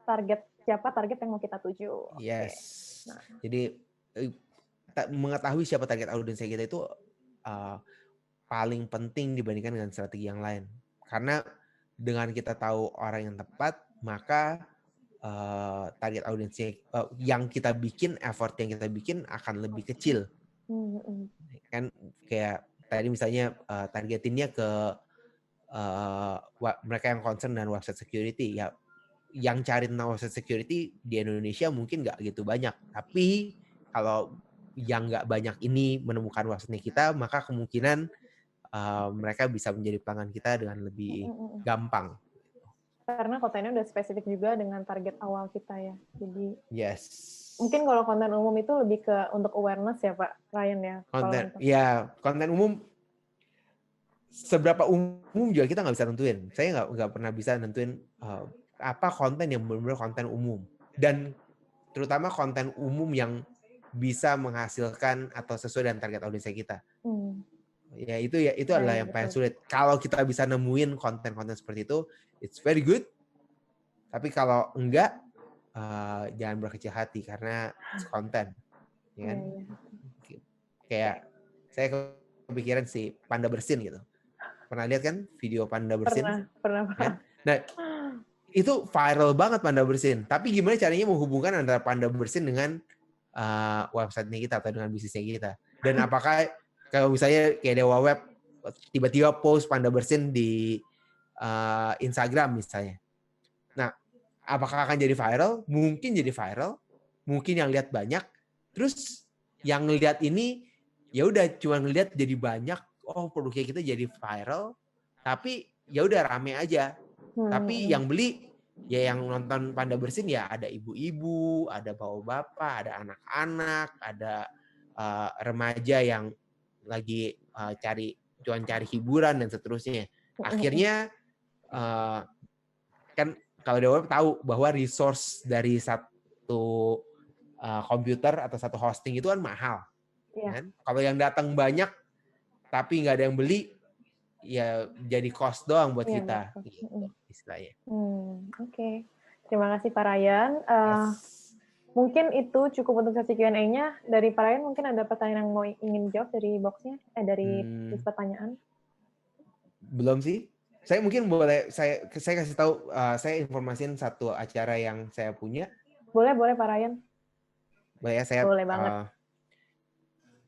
target yang mau kita tuju. Yes. Nah. Jadi mengetahui siapa target audiens kita itu paling penting dibandingkan dengan strategi yang lain. Karena dengan kita tahu orang yang tepat, maka target audiensnya yang kita bikin, effort yang kita bikin akan lebih kecil. Kan kayak tadi misalnya targetinnya ke mereka yang concern dengan website security, ya yang cari tentang website security di Indonesia mungkin nggak gitu banyak. Tapi kalau yang nggak banyak ini menemukan website kita, maka kemungkinan mereka bisa menjadi pelanggan kita dengan lebih gampang. Karena kontennya udah spesifik juga dengan target awal kita ya. Jadi yes. Mungkin kalau konten umum itu lebih ke untuk awareness ya Pak Ryan ya. Konten umum seberapa umum juga kita nggak bisa nentuin. Saya nggak pernah bisa nentuin apa konten yang benar-benar konten umum, dan terutama konten umum yang bisa menghasilkan atau sesuai dengan target audiens kita. Ya itu adalah yang paling sulit. Kalau kita bisa nemuin konten-konten seperti itu, it's very good. Tapi kalau enggak, jangan berkecil hati karena konten, ya kan? Kayak saya kepikiran si panda bersin gitu. Pernah lihat kan video panda bersin? Pernah. Kan? Nah, itu viral banget panda bersin. Tapi gimana caranya menghubungkan antara panda bersin dengan website-nya kita atau dengan bisnisnya kita? Dan apakah kalau misalnya kayak Dewa Web tiba-tiba post panda bersin di Instagram misalnya. Nah, apakah akan jadi viral? Mungkin jadi viral. Mungkin yang lihat banyak. Terus yang ngelihat ini ya udah cuma ngelihat jadi banyak. Oh, produknya kita jadi viral. Tapi ya udah rame aja. Tapi yang beli ya yang nonton panda bersin ya ada ibu-ibu, ada bapak-bapak, ada anak-anak, ada remaja yang lagi cari hiburan dan seterusnya. Akhirnya kan kalau Dewa tahu bahwa resource dari satu komputer atau satu hosting itu kan mahal. Kan? Kalau yang datang banyak tapi nggak ada yang beli, ya jadi cost doang buat kita. Gitu, istilahnya. Oke. Terima kasih Pak Ryan. Mungkin itu cukup untuk sesi Q&A-nya. Dari Pak Ryan mungkin ada pertanyaan yang mau ingin jawab dari box-nya, dari list pertanyaan? Belum sih. Saya mungkin boleh saya kasih tahu, saya informasiin satu acara yang saya punya. Boleh Pak Ryan. Boleh banget.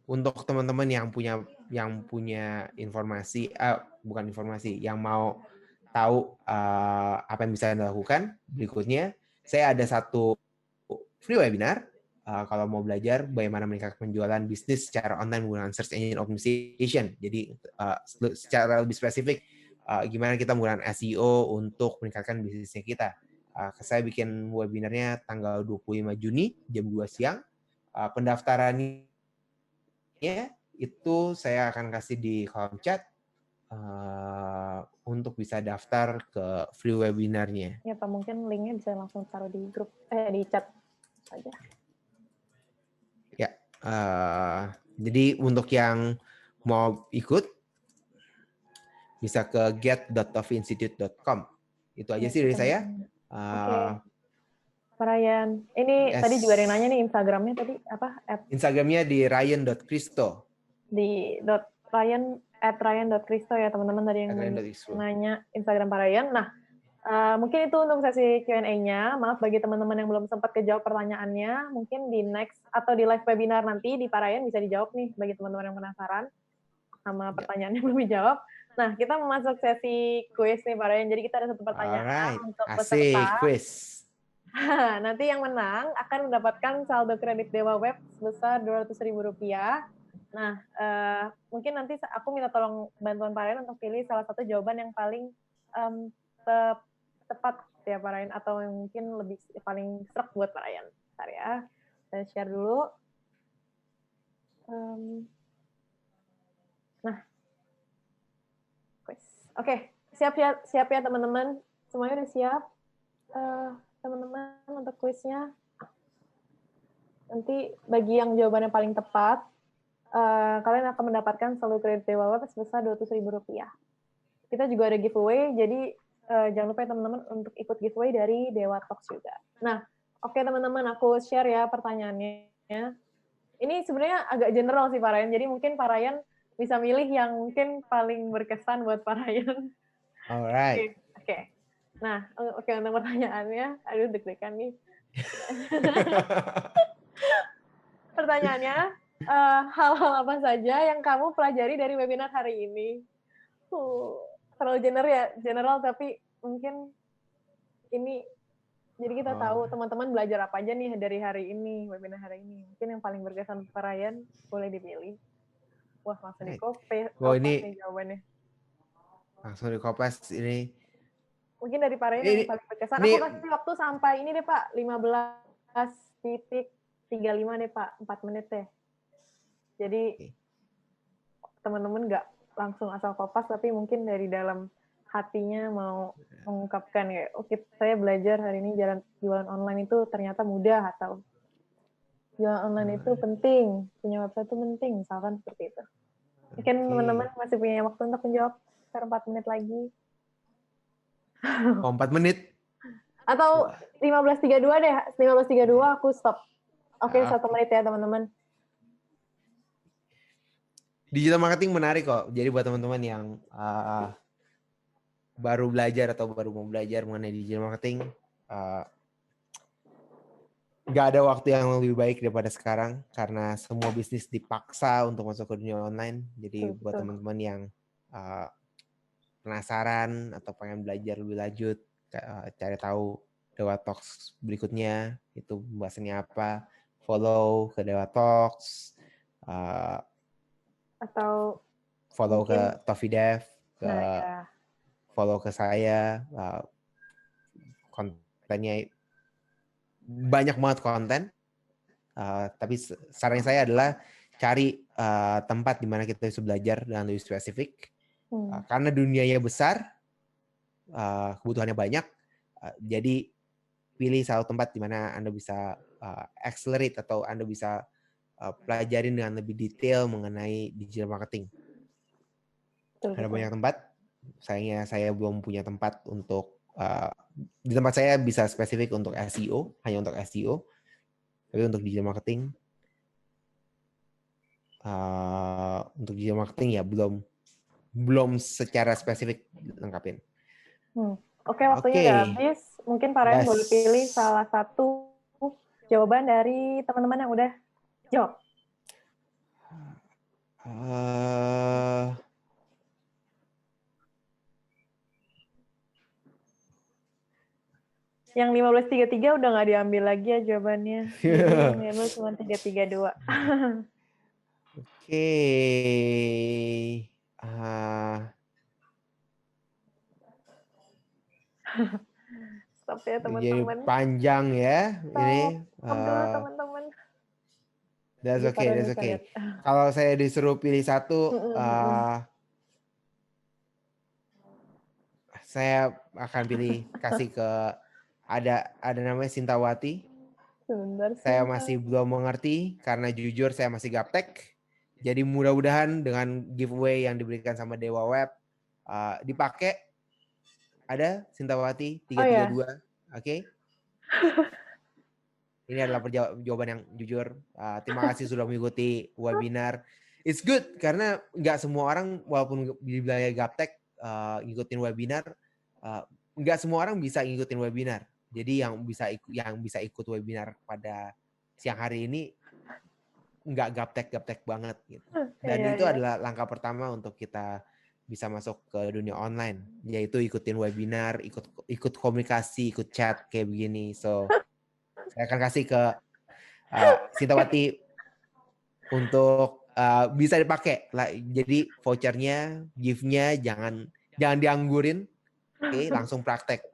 Untuk teman-teman yang punya informasi, bukan informasi, yang mau tahu apa yang bisa dilakukan berikutnya, saya ada satu free webinar kalau mau belajar bagaimana meningkatkan penjualan bisnis secara online menggunakan search engine optimization. Jadi secara lebih spesifik gimana kita menggunakan SEO untuk meningkatkan bisnisnya kita. Saya bikin webinarnya tanggal 25 Juni jam 2 siang. Pendaftarannya itu saya akan kasih di kolom chat untuk bisa daftar ke free webinarnya. Ya, Pak, mungkin linknya bisa langsung taruh di grup, di chat saja. Ya, jadi untuk yang mau ikut bisa ke get.tofinstitute.com. Itu aja sih dari saya. Oke. Pak Ryan, ini tadi juga ada yang nanya nih Instagramnya tadi apa? Instagramnya di ryan.christo. Di @ryan.christo ya teman-teman tadi yang nanya Instagram Pak Ryan. Nah, mungkin itu untuk sesi Q&A-nya. Maaf bagi teman-teman yang belum sempat kejawab pertanyaannya. Mungkin di next atau di live webinar nanti di Pak Ryan bisa dijawab nih bagi teman-teman yang penasaran sama pertanyaannya belum dijawab. Nah, kita masuk sesi quiz nih Pak Ryan. Jadi kita ada satu pertanyaan untuk peserta. Quiz. Nanti yang menang akan mendapatkan saldo kredit Dewa Web sebesar Rp200.000. Nah, mungkin nanti aku minta tolong bantuan Pak Ryan untuk pilih salah satu jawaban yang paling tepat ya Pak Ryan, atau yang mungkin lebih paling serak buat Pak Ryan. Bentar ya, saya share dulu. Nah, oke, siap ya teman-teman. Semuanya udah siap, teman-teman, untuk kuisnya. Nanti bagi yang jawabannya paling tepat, kalian akan mendapatkan saldo kredit Dewa Web sebesar Rp200.000. Kita juga ada giveaway, jadi jangan lupa ya teman-teman untuk ikut giveaway dari Dewa Talks juga. Nah, oke teman-teman, aku share ya pertanyaannya. Ini sebenarnya agak general sih Pak Ryan, jadi mungkin Pak Ryan bisa milih yang mungkin paling berkesan buat Pak Ryan. Alright. Oke. Nah, oke, untuk pertanyaannya, aduh deg-degan nih. Pertanyaannya, hal-hal apa saja yang kamu pelajari dari webinar hari ini? Terlalu general, tapi mungkin ini, jadi kita tahu teman-teman belajar apa aja nih dari hari ini, webinar hari ini. Mungkin yang paling berkesan Pak Ryan, boleh dipilih. Wah, langsung di-copy. Wah, ini jawabannya. Langsung di-copy ini. Mungkin dari Pak Ryan yang paling berkesan. Aku kasih waktu sampai ini deh Pak, 15:35 deh Pak, 4 menit deh. Jadi teman-teman nggak langsung asal kopas, tapi mungkin dari dalam hatinya mau mengungkapkan ya, oke, saya belajar hari ini jualan online itu ternyata mudah, atau jualan online itu penting, punya website itu penting, misalkan seperti itu. Mungkin teman-teman masih punya waktu untuk menjawab 4 menit lagi. 4 menit? Atau 15:32 deh, 15:32 aku stop. Oke, 1 menit ya teman-teman. Digital marketing menarik kok. Jadi buat teman-teman yang baru belajar atau baru mau belajar mengenai digital marketing, nggak ada waktu yang lebih baik daripada sekarang karena semua bisnis dipaksa untuk masuk ke dunia online. Jadi buat teman-teman yang penasaran atau pengen belajar lebih lanjut, cari tahu Dewa Talks berikutnya itu pembahasannya apa, follow ke Dewa Talks, atau follow ke Tofidev, follow ke saya, kontennya banyak banget konten, tapi saran saya adalah cari tempat di mana kita bisa belajar dengan lebih spesifik, karena dunianya besar, kebutuhannya banyak, jadi pilih satu tempat di mana Anda bisa accelerate atau Anda bisa pelajarin dengan lebih detail mengenai digital marketing. Ada banyak tempat, sayangnya saya belum punya tempat untuk di tempat saya bisa spesifik untuk SEO, hanya untuk SEO, tapi untuk digital marketing, ya belum secara spesifik lengkapin. Oke, waktunya udah habis. Mungkin Pak Ryan boleh pilih salah satu jawaban dari teman-teman yang udah jawab. Yang 15:33 udah nggak diambil lagi ya jawabannya. Jadi yang cuma 3:32. Oke. Tapi ya Jadi teman-teman. panjang ya ini. Stop dulu teman-teman. That's Jadi okay, Farhan that's bisa okay. lihat. Kalau saya disuruh pilih satu, saya akan kasih ke ada namanya Sintawati. Sebentar Saya Sinta. masih belum mengerti karena jujur saya masih gaptek. Jadi mudah-mudahan dengan giveaway yang diberikan sama Dewa Web dipakai. Ada Sintawati 332, oke? Ini adalah jawaban yang jujur. Terima kasih sudah mengikuti webinar. It's good karena nggak semua orang walaupun di wilayah gaptek ngikutin webinar, nggak semua orang bisa ngikutin webinar. Jadi yang bisa ikut webinar pada siang hari ini nggak gaptek banget gitu. Dan itu adalah langkah pertama untuk kita bisa masuk ke dunia online, yaitu ikutin webinar, ikut komunikasi, ikut chat kayak begini. So saya akan kasih ke Sintawati untuk bisa dipakai. Jadi vouchernya, gift-nya jangan dianggurin, oke? Langsung praktek.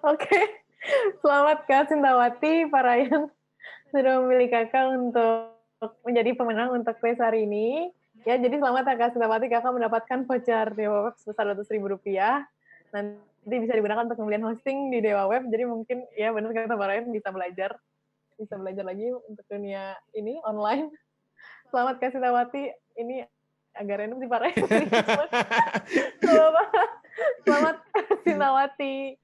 Oke. Selamat Kak Sintawati, Pak Ryan sudah memilih Kakak untuk menjadi pemenang untuk kuis hari ini. Ya, jadi selamat ya Kak Sintawati, Kakak mendapatkan voucher Dewa Web sebesar Rp200.000. Nanti bisa digunakan untuk pembelian hosting di Dewa Web. Jadi mungkin ya benar kata Pak Ryan bisa belajar lagi untuk dunia ini online. Selamat Kak Sintawati. Ini agak random sih Pak Ryan. Selamat Sintawati.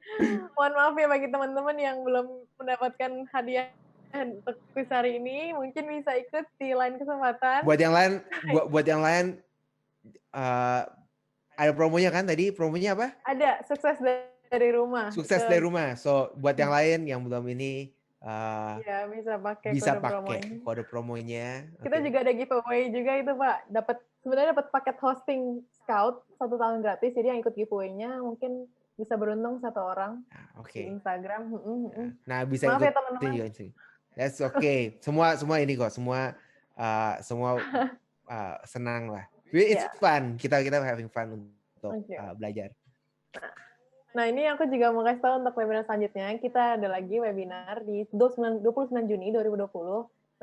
Mohon maaf ya bagi teman-teman yang belum mendapatkan hadiah untuk kuis hari ini, mungkin bisa ikut di lain kesempatan. Buat yang lain ada promonya kan tadi? Promonya apa? Ada, sukses dari rumah. Sukses dari rumah. So buat yang lain yang belum ini ya, bisa pakai kode promonya. Kita juga ada giveaway juga itu Pak. Sebenarnya dapat paket hosting Scout 1 tahun gratis. Jadi yang ikut giveaway-nya mungkin bisa beruntung 1 orang di Instagram. Nah, bisa maaf ikut ya teman-teman. That's okay. Semua ini kok. Semua senang lah. It's fun. Kita having fun untuk belajar. Nah, ini aku juga mau kasih tahu untuk webinar selanjutnya. Kita ada lagi webinar di 29 Juni 2020.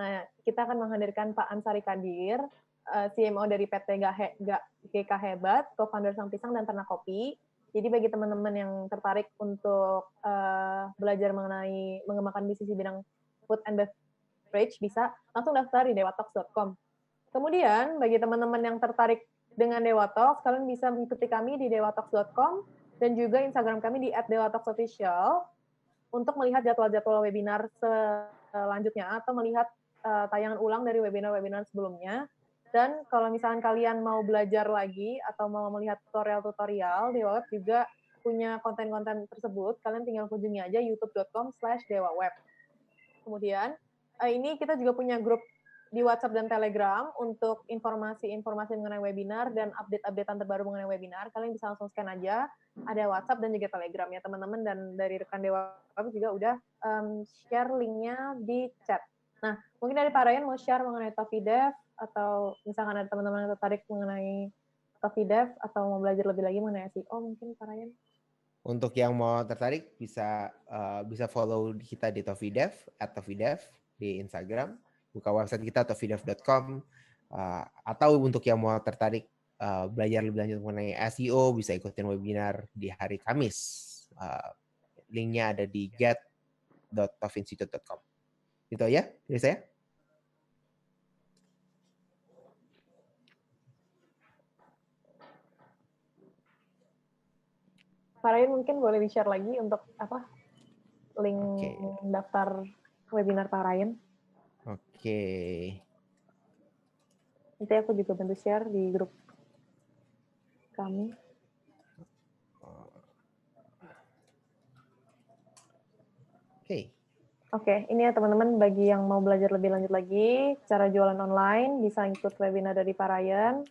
Nah, kita akan menghadirkan Pak Ansari Kadir, CMO dari PT GK Hebat, co-founder Sang Pisang dan Ternak Kopi. Jadi bagi teman-teman yang tertarik untuk belajar mengenai mengembangkan bisnis di bidang food and beverage, bisa langsung daftar di dewatox.com. Kemudian, bagi teman-teman yang tertarik dengan Dewatox, kalian bisa mengikuti kami di dewatox.com dan juga Instagram kami di @dewatoxofficial untuk melihat jadwal-jadwal webinar selanjutnya atau melihat tayangan ulang dari webinar-webinar sebelumnya. Dan kalau misalkan kalian mau belajar lagi atau mau melihat tutorial-tutorial, Dewa Web juga punya konten-konten tersebut. Kalian tinggal kunjungi aja youtube.com/dewaweb. Kemudian, ini kita juga punya grup di WhatsApp dan Telegram untuk informasi-informasi mengenai webinar dan update-updatean terbaru mengenai webinar. Kalian bisa langsung scan aja. Ada WhatsApp dan juga Telegram ya teman-teman, dan dari rekan Dewa juga udah share linknya di chat. Nah, mungkin dari Pak Ryan mau share mengenai TofiDev, atau misalkan ada teman-teman yang tertarik mengenai TofiDev atau mau belajar lebih lagi mengenai SEO, mungkin Pak Ryan. Untuk yang mau tertarik bisa follow kita di TofiDev @TofiDev di Instagram. Buka website kita tofidev.com, atau untuk yang mau tertarik belajar lebih lanjut mengenai SEO bisa ikutin webinar di hari Kamis. Linknya ada di get.tofinstitute.com. Itu aja dari saya. Pak Ryan mungkin boleh di-share lagi untuk link daftar webinar Pak Ryan. Oke. Nanti aku juga bantu share di grup kami. Oke, ini ya teman-teman, bagi yang mau belajar lebih lanjut lagi, cara jualan online, bisa ikut webinar dari Pak Ryan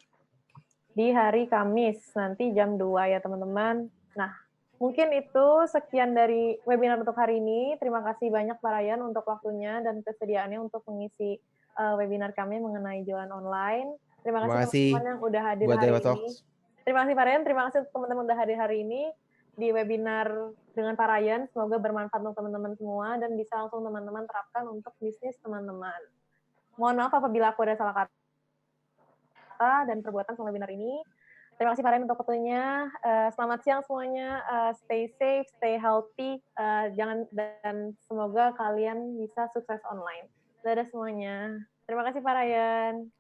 di hari Kamis, nanti jam 2 ya teman-teman. Nah, mungkin itu sekian dari webinar untuk hari ini. Terima kasih banyak Pak Ryan untuk waktunya dan kesediaannya untuk mengisi webinar kami mengenai jualan online. Terima kasih teman-teman yang udah hadir hari ini. Terima kasih Pak Ryan, terima kasih teman-teman udah hadir hari ini. di webinar dengan Pak Ryan. Semoga bermanfaat untuk teman-teman semua dan bisa langsung teman-teman terapkan untuk bisnis teman-teman. Mohon maaf apabila aku ada salah kata dan perbuatan selama webinar ini. Terima kasih Pak Ryan untuk waktunya. Selamat siang semuanya. Stay safe, stay healthy. Dan semoga kalian bisa sukses online. Dadah semuanya. Terima kasih Pak Ryan.